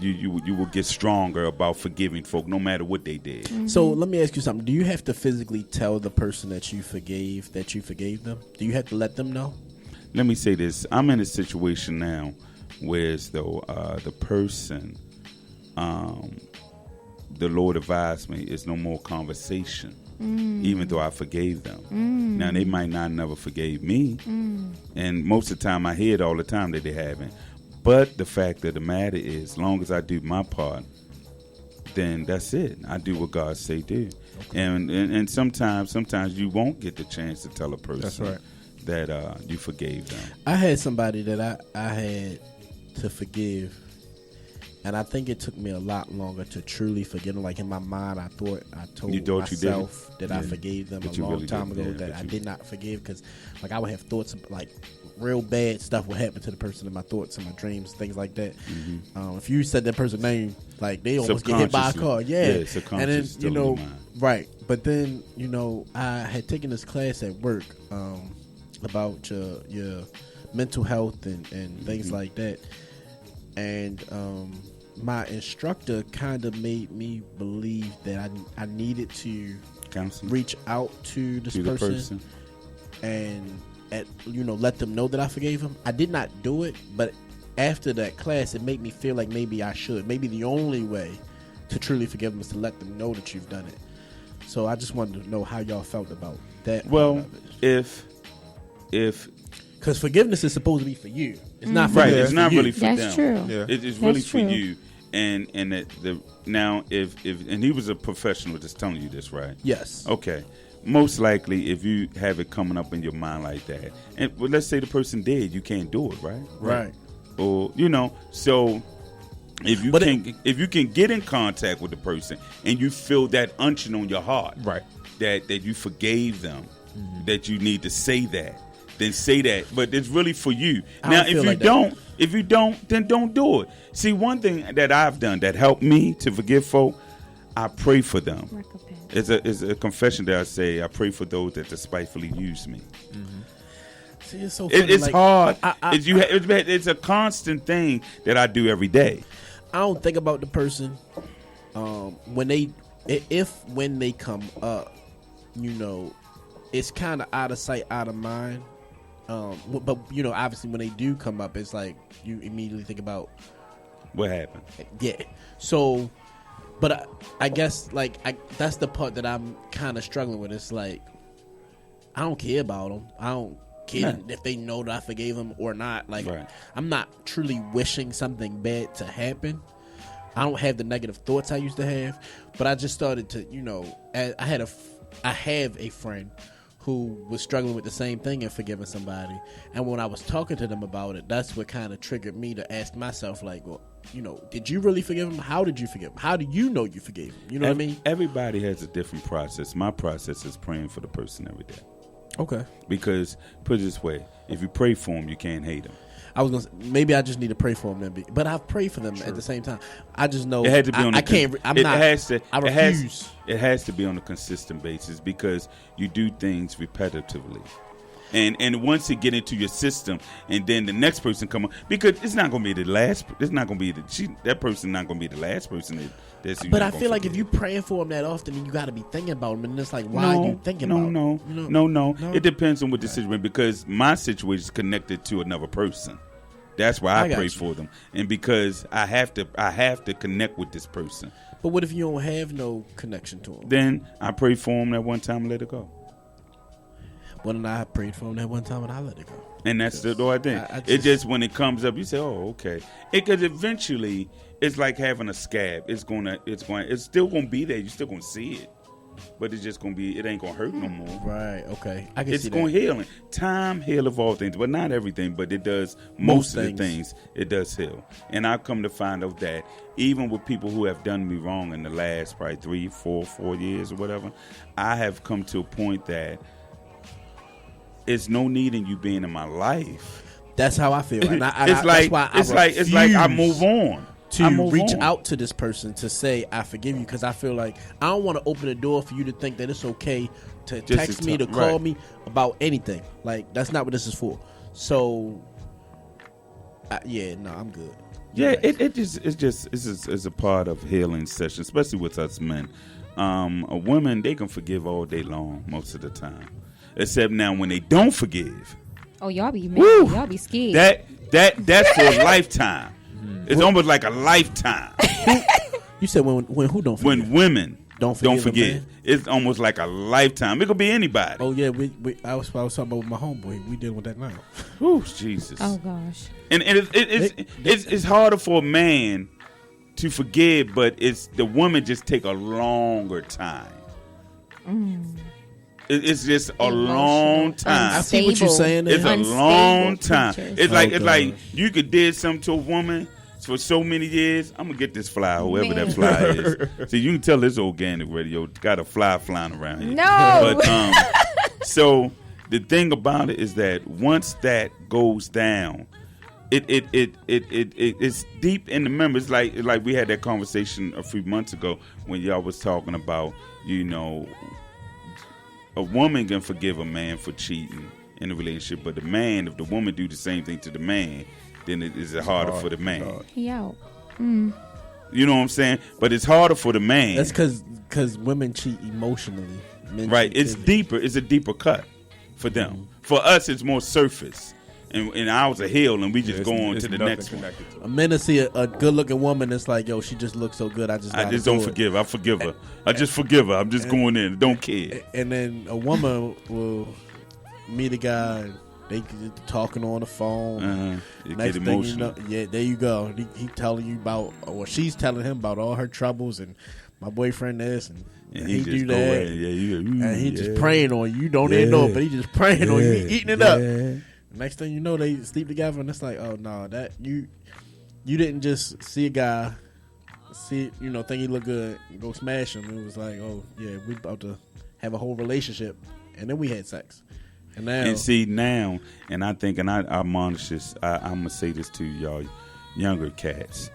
You will get stronger about forgiving folk, no matter what they did. Mm-hmm. So let me ask you something. Do you have to physically tell the person that you forgave them? Do you have to let them know? Let me say this. I'm in a situation now where as though the person, the Lord advised me, is no more conversation, even though I forgave them. Now, they might not never forgave me, and most of the time I hear it all the time that they haven't. But the fact of the matter is, as long as I do my part, then that's it. I do what God say do. Okay. And sometimes you won't get the chance to tell a person. That's right. That you forgave them. I had somebody that I had to forgive, And I think it took me a lot longer to truly forgive them. Like in my mind, I told myself that I forgave them a long time ago that I did not forgive, because like I would have thoughts of, like real bad stuff would happen to the person in my thoughts and my dreams, things like that. If you said that person's name, like they almost get hit by a car. Yeah, and then right. But then I had taken this class at work about your mental health and things like that, and my instructor kind of made me believe that I needed to reach out to this person and let them know that I forgave him. I did not do it, but after that class, it made me feel like maybe I should. Maybe the only way to truly forgive them is to let them know that you've done it. So I just wanted to know how y'all felt about that. Well, if because forgiveness is supposed to be for you, it's not for It's not really for them. That's true. Yeah. It's really for you. And now if he was a professional just telling you this, right? Yes. Okay. Most likely, if you have it coming up in your mind like that, and let's say the person did, you can't do it, right? Right. Or so if you can get in contact with the person and you feel that unction on your heart, right, that you forgave them, that you need to say that, then say that. But it's really for you. Now, if you don't, then don't do it. See, one thing that I've done that helped me to forgive folk, I pray for them. It's a confession that I say. I pray for those that despitefully use me. See, it's so funny. It's hard. It's a constant thing that I do every day. I don't think about the person when they come up. It's kind of out of sight, out of mind. But obviously, when they do come up, it's like you immediately think about what happened. Yeah. So. But I guess that's the part that I'm kind of struggling with. It's like I don't care about them. I don't care if they know that I forgave them or not. Like I'm not truly wishing something bad to happen. I don't have the negative thoughts I used to have. But I just started to, I have a friend who was struggling with the same thing and forgiving somebody. And when I was talking to them about it, that's what kind of triggered me to ask myself, like, well, did you really forgive him? How did you forgive him? How do you know you forgave him? You know what I mean? Everybody has a different process. My process is praying for the person every day. Okay. Because, put it this way, if you pray for him, you can't hate him. I was gonna say, maybe I just need to pray for them then, but I've prayed for them at the same time. I just know it had to be on. I can't. I'm not. I refuse. It has to be on a consistent basis because you do things repetitively, and once it get into your system, and then the next person come on, because it's not going to be the last. It's not going to be that person. Not going to be the last person. But I feel like if you praying for them that often, then you got to be thinking about them, and it's like, why are you thinking about them? No. It depends on what the situation, because my situation is connected to another person. That's why I pray for them, and because I have to connect with this person. But what if you don't have no connection to them? Then I pray for them that one time and let it go. Well, then I prayed for them that one time and I let it go. And that's the way I think. It just when it comes up, you say, "Oh, okay." Because eventually, it's like having a scab. It's still gonna be there. You're still gonna see it. But it's just gonna be. It ain't gonna hurt no more. Right. Okay. I can it's see gonna that. heal. Time heal of all things, but not everything. But it does most of the things. It does heal. And I've come to find out that even with people who have done me wrong in the last probably 3, 4 years or whatever, I have come to a point that it's no need in you being in my life. That's how I feel. And it's like I move on. To reach out to this person to say I forgive you, because I feel like I don't want to open the door for you to think that it's okay to text me, to call me about anything. Like, that's not what this is for. So, I'm good. Yeah, it's a part of healing session, especially with us men. A woman, they can forgive all day long most of the time, except now when they don't forgive. Oh, y'all be mad. Woo! Y'all be scared. That's for a lifetime. It's almost like a lifetime. You said when who don't forgive? When women don't forgive. It's almost like a lifetime. It could be anybody. Oh yeah, I was talking about with my homeboy. We dealing with that now. Oh Jesus. Oh gosh. And it's harder for a man to forgive, but it's the woman just take a longer time. It's just a long time. I see what you're saying. It's a long time. It's like you could did something to a woman for so many years, I'm gonna get this fly, whoever that fly is. See, you can tell this organic radio got a fly flying around here. No. But so the thing about it is that once that goes down, it's deep in the memory. It's like we had that conversation a few months ago when y'all was talking about, a woman can forgive a man for cheating in a relationship, but the man, if the woman do the same thing to the man, then it is harder for the man. He out. You know what I'm saying? But it's harder for the man. That's because women cheat emotionally. Men right. cheat It's physically. deeper. It's a deeper cut for them. For us, it's more surface. And ours are healed, and we just go on to the next one. A man to see a good-looking woman, it's like, yo, she just looks so good. I just don't forgive. I forgive her. I just forgive her. I'm just going in. Don't care. And then a woman will meet a guy, and they get talking on the phone. You Next get thing emotional. you know, there you go. He telling you about, or she's telling him about all her troubles, and my boyfriend this, and he do that. And he just praying on you. You don't even know it, but he just praying on you, eating it up. Next thing you know, they sleep together, and it's like, oh no, that you didn't just see a guy, think he look good, and go smash him. It was like, oh yeah, we about to have a whole relationship, and then we had sex, and now and I think, and I admonish this, I'm gonna say this to y'all younger cats,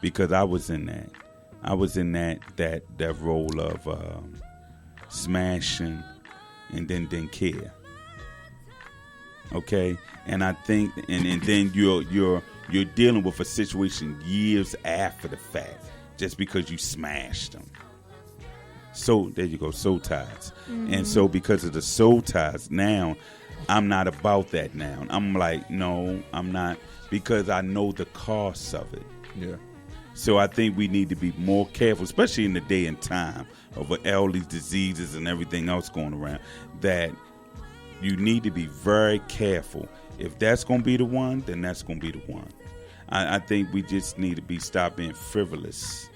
because I was in that role of smashing, and then didn't care. Okay, and I think, and then you're dealing with a situation years after the fact, just because you smashed them. So there you go, soul ties, and so because of the soul ties, now I'm not about that. Now I'm like, no, I'm not, because I know the cost of it. Yeah. So I think we need to be more careful, especially in the day and time of all these diseases and everything else going around, that you need to be very careful. If that's going to be the one, then that's going to be the one. I think we just need to stop being frivolous.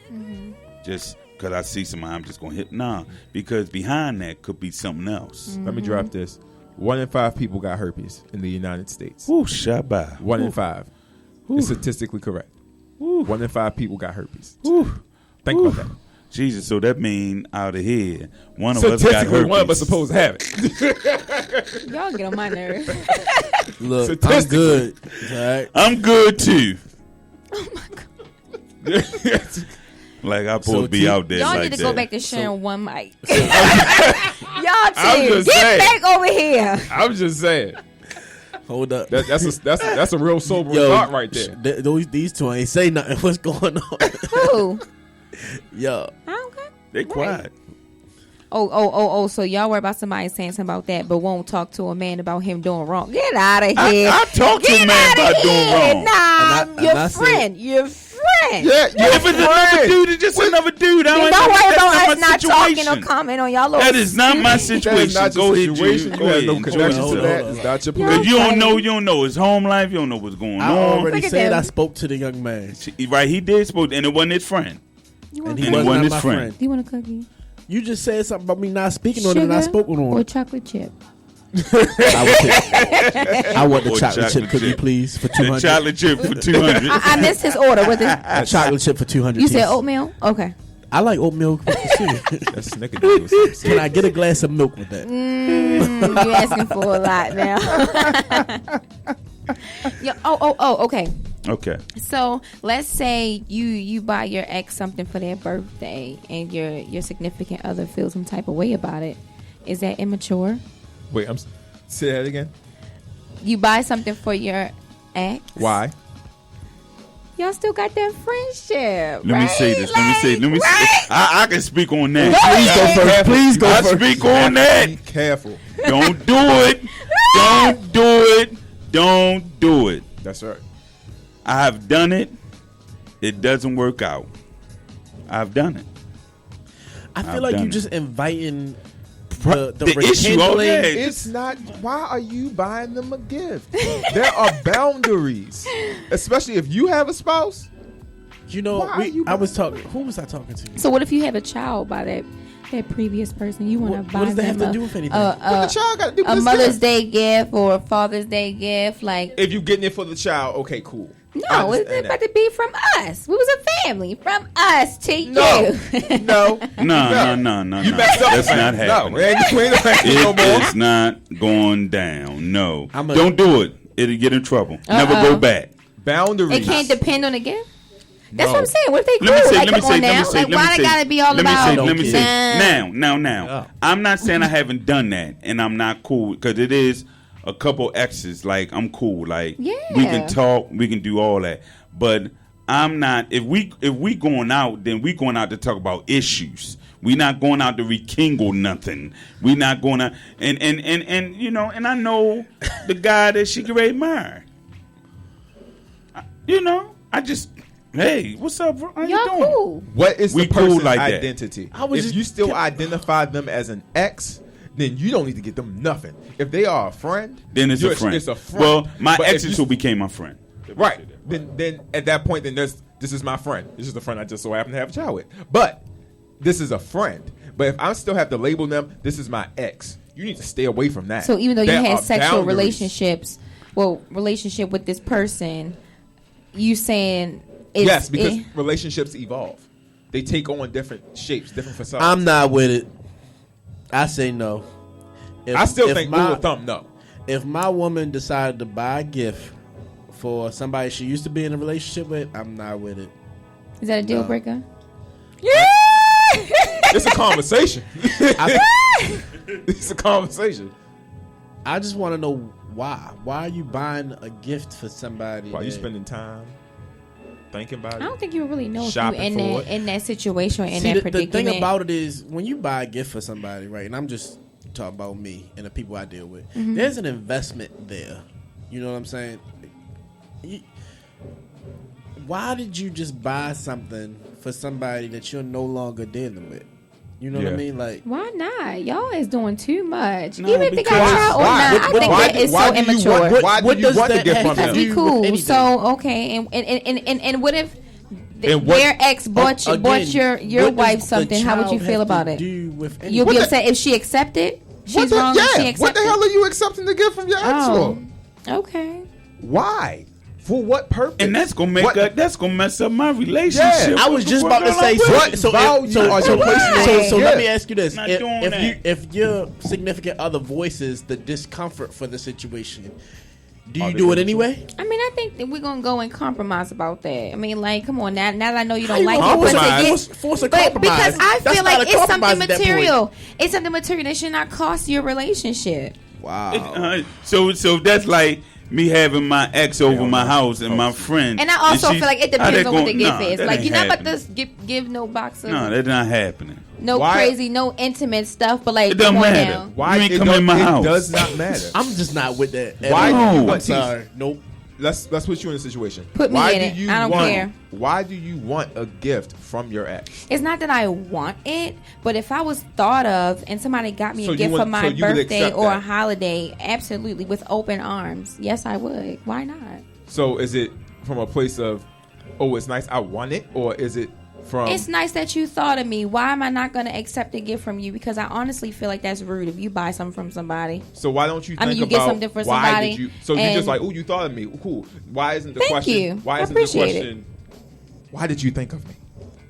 Just because I see somebody, I'm just going to hit. Nah, because behind that could be something else. Let me drop this. 1 in 5 people got herpes in the United States. Ooh, Shabbat. 1 in 5. It's statistically correct. 1 in 5 people got herpes. Think about that. Jesus, so that mean out of here, one of us got herpes. One of us supposed to have it. Y'all get on my nerves. Look, I'm good. All right. I'm good too. Oh my God. Like I'm supposed to be out there. Y'all like need to that. go back to sharing one mic. I'm Y'all just get saying. back over here. I'm just saying. Hold up. That's a real sobering thought right there. These two ain't say nothing. What's going on? Who? Yo. Okay. They quiet. Oh, so y'all worry about somebody saying something about that, but won't talk to a man about him doing wrong. Get out of here. I talk to a man about doing wrong. Nah, your friend. Your friend. Yeah, if it's another dude, it's just another dude. Don't worry about us not talking or comment on y'all. That is not my situation. That is not Go your ahead, situation. Jude. You have no Enjoy connection to yourself. that. It's not your Yeah. position. You don't know his home life. You don't know what's going I on. already Look at said them. I spoke to the young man. Right, he did spoke, and it wasn't his friend. And he And it wasn't wasn't my his friend. friend. Do you want a cookie? You just said something about me not speaking on it, and I spoke on or it. chocolate chip? I want the Or chocolate chip chocolate cookie, chip. please, for The 200. chocolate chip for 200. I missed his order. What is? A chocolate chip for 200. You said pieces. oatmeal? Okay. I like oatmeal cookies too. That's snickerdoodles. Can I get a glass of milk with that? You asking for a lot now. Okay. Okay. So let's say you buy your ex something for their birthday, and your significant other feels some type of way about it. Is that immature? Wait, say that again. You buy something for your ex. Why? Y'all still got that friendship. Let me say this. Let me say. I can speak on that. Please go first. Please go I first. speak on that. Be careful. Don't do it. Don't do it. Don't do it. That's right. I have done it. It doesn't work out. I've done it. I feel I've like done you it. just inviting the issue. rekindling. Okay. It's not. Why are you buying them a gift? There are boundaries, especially if you have a spouse. You know, Why are you I was talking. Who was I talking to? So what if you have a child by that previous person? You want to buy What does that have them to do with anything? What the child got to do with a this Mother's gift? Day gift or a Father's Day gift? Like, If you're getting it for the child, okay, cool. No, it's about to be from us. We was a family. From us to you. No. No. You messed up. That's not happening. It's not going down. No. Don't do it. It'll get in trouble. Never go back. Boundaries. It can't depend on the gift. That's No. what I'm saying. What if they cool? Why they gotta be all about? Let me say. Now. I'm not saying I haven't done that, and I'm not cool because it is a couple exes. Like I'm cool. Like we can talk, we can do all that. But I'm not. If we going out, then we going out to talk about issues. We not going out to rekindle nothing. We not going to. And you know. And I know the guy that she get ready to marry. You know. I just. Hey, what's up, bro? How you doing? Cool. What is the person's like identity? If you still identify them as an ex, then you don't need to get them nothing. If they are a friend, then it's a friend. It's a friend. Well, my exes who became my friend. Right. Then at that point, then this is my friend. This is the friend I just so happen to have a child with. But this is a friend. But if I still have to label them, this is my ex. You need to stay away from that. So even though there you had are sexual boundaries. relationship with this person, you saying yes, because relationships evolve. They take on different shapes, different facades. I'm not with it. I say no. I still think rule of thumb, no. If my woman decided to buy a gift for somebody she used to be in a relationship with, I'm not with it. Is that a deal breaker? Yeah! It's a conversation. It's a conversation. I just want to know why. Why are you buying a gift for somebody? Why are you spending time thinking about it? I don't think you really know if you're in that situation or in that predicament. The thing about it is when you buy a gift for somebody, right, and I'm just talking about me and the people I deal with, there's an investment there. You know what I'm saying? Why did you just buy something for somebody that you're no longer dealing with? You know what I mean? Like, why not? Y'all is doing too much. No, even if they got a child or not, I think that is so immature. Why do you want to get from them? Because we cool. So okay, and what if their ex bought your wife something? How would you feel about it? You'll be upset if she accepted. She's wrong. If she accepted. What the hell are you accepting the gift from your ex for? Okay. Why? For what purpose? And that's gonna mess up my relationship. I was just about to say so let me ask you this: if your significant other voices the discomfort for the situation, do you do it anyway? I mean, I think that we're gonna go and compromise about that. I mean, like, come on, now that I know you don't like it, force a compromise. But because I feel like it's something material. It's something material that should not cost your relationship. Wow. So that's like me having my ex over my house and my friend. And I also feel like it depends on what the gift is. Like, you're not about to give no box of... No, that's not happening. No crazy, no intimate stuff, but like... It doesn't matter. Why you ain't come in my house? It does not matter. I'm just not with that. Why? No. I'm sorry. Nope. Let's put you in a situation. Put me in it. I don't care. Why do you want a gift from your ex? It's not that I want it, but if I was thought of and somebody got me a gift for my birthday or a holiday, absolutely, with open arms. Yes, I would. Why not? So is it from a place of, oh, it's nice, I want it, or is it from... It's nice that you thought of me. Why am I not going to accept a gift from you? Because I honestly feel like that's rude if you buy something from somebody. So why don't you think you get something for why somebody? Did you... So you just like, oh, you thought of me. Cool. Why isn't the question... You. Why isn't the question... Why did you think of me?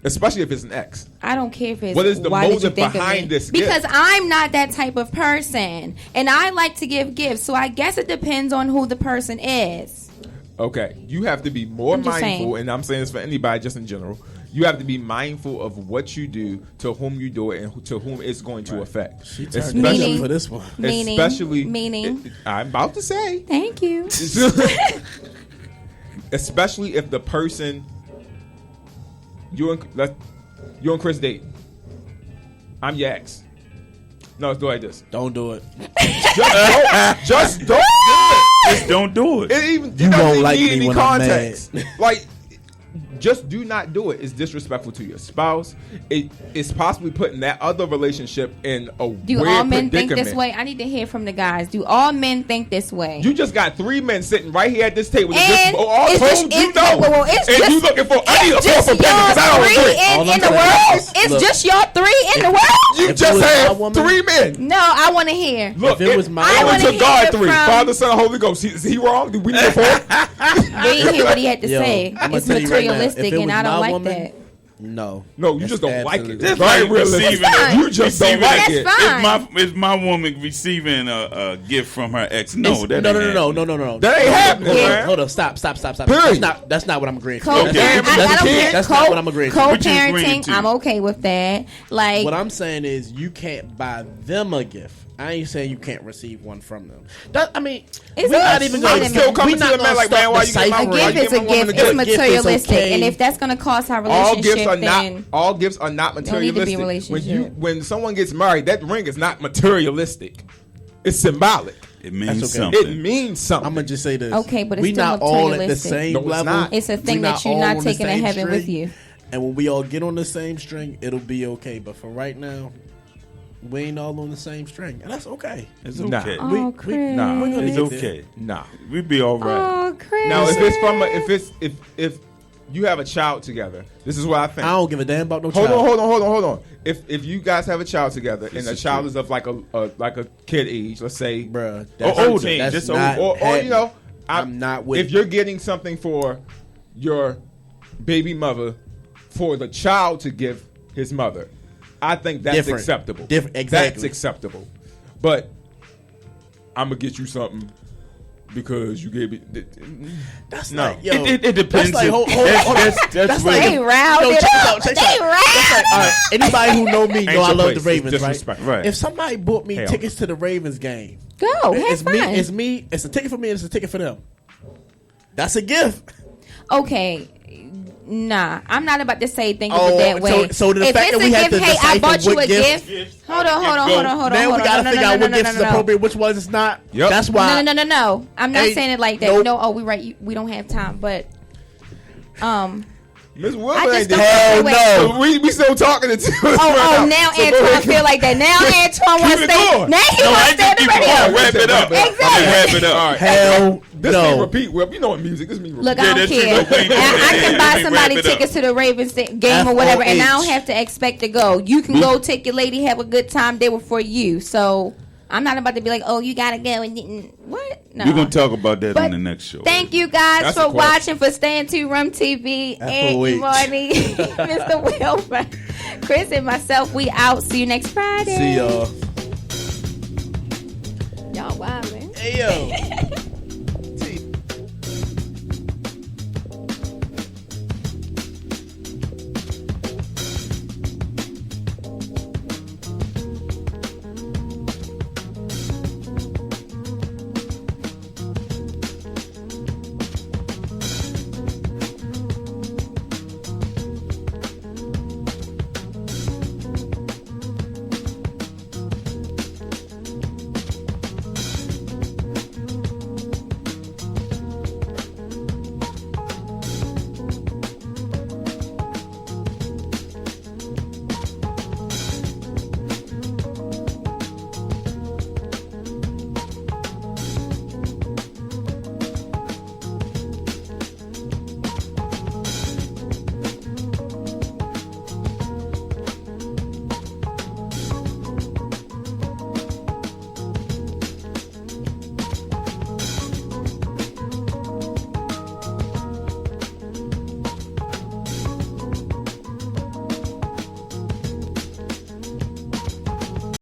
Especially if it's an ex. I don't care if it's... What is the motive behind this gift? Because I'm not that type of person. And I like to give gifts. So I guess it depends on who the person is. Okay. You have to be more mindful, and I'm saying this for anybody just in general. You have to be mindful of what you do, to whom you do it, and to whom it's going to affect. Especially for this one. Meaning. I'm about to say. Thank you. Especially if the person you and Chris date. I'm your ex. No, let's do it like this. Don't do it. Just don't do it. Just don't do it. You won't like me when context. I'm mad. Like, just do not do it. It's disrespectful to your spouse. It's possibly putting that other relationship in a Do weird all men predicament. think this way? I need to hear from the guys. Do all men think this way? You just got 3 men sitting right here at this table. And all it's told just- you it's- know. well, it's and just- you looking for I need a It's just fourth opinion because I y'all don't three agree. All in I'm the saying world. is, It's look, just y'all 3 in the world. You If it just was my had woman- 3 men. No, I want to hear. Look, If it was my I I went wanna to God hear 3. from- Father, Son, Holy Ghost. Is he wrong? Do we need a fourth? We didn't hear what he had to Yo, say. I'ma It's tell you right now, materialistic, if it and was I don't my like woman, that. No. No, you That's just don't like it. absolutely- It's very realistic. receiving You just don't like That's it. fine. Is my woman receiving a gift from her ex? No, It's- that no, ain't no. happening. That ain't happening, Yeah. man. Hold up, stop. Period. That's not what I'm agreeing to. Co- Okay. I don't care. That's not what I'm agreeing to. What you agreeing Co-parenting, to? I'm okay with that. Like, What I'm saying is you can't buy them a gift. I ain't saying you can't receive one from them. That, I mean, It's we're not a- even wait going a to minute. Still coming to the man like, man, why you get my a Why gift you is give a my woman gift. a It's gift? materialistic, okay. and if that's going to cost our All relationship, gifts are then not. All gifts are not Don't need to be materialistic. a When someone gets married, that ring is not materialistic. It's symbolic. It means That's okay. something. It means something. I'm gonna just say this. Okay, but it's we still not all at the materialistic. same No, it's level. not. it's a thing We that you're all not on the taking to same heaven with string. you. And when we all get on the same string, it'll be okay. But for right now, we ain't all on the same string, and that's okay. It's Nah. okay. Oh, Chris. nah, we're gonna It's get there. okay. nah. We be all right. Oh, Chris. Now, if it's from if you have a child together, this is what I think. I don't give a damn about no Hold child. on. If you guys have a child together and the is child true. is of like a kid age, let's say, Bruh, Or older. 13, That's Just not or you know, I'm not with if you're getting something for your baby mother for the child to give his mother, I think that's Different. acceptable. Exactly. That's acceptable. But I'm gonna get you something because you gave me. That's No, like, yo, it depends. That's like, hold That's- on. that's That's what- like, They riled Yo, it check it up. out, check it They out. riled All right, anybody who know me know Ain't I your love place. the Ravens, It's right? disrespectful. Right. If somebody bought me Hell. tickets to the Ravens game, Go. Have it's fun. me. It's me. It's a ticket for me. And it's a ticket for them. That's a gift. Okay. Nah, I'm not about to say think of Oh, it that way. so the if fact it's that we a have gift, to hey, I decipher bought you what a gift- gift. Hold on. Now we gotta figure out what gift is appropriate, which ones is not. Yep. That's why. No. I'm not Hey, saying it like that. nope. No, we right. We don't have time, but Miss I Wilbur just ain't don't hell think that no. We still talking to you. Oh, now Antoine feel like that. Now Antoine wants to it stay. going. Now he No, wants I to stay on just the keep radio. going. Wrap it up. Exactly. Wrap it up. All right. Hell This ain't no. repeat. Well, you know music. This mean repeat. Look, Yeah, I don't that's true. care. But we- I can we buy wrap somebody it up. tickets to the Ravens game or whatever, and I don't FOH. have to expect to go. You can go take your lady, have a good time. They were for you. So I'm not about to be like, oh, you got to go. And what? No. We're going to talk about that But on the next show. Thank you guys That's for a question. watching, for staying to Rum TV. And FOH. Marty, Mr. Wilbur, Chris, and myself. We out. See you next Friday. See y'all. Y'all wild, man. Hey yo.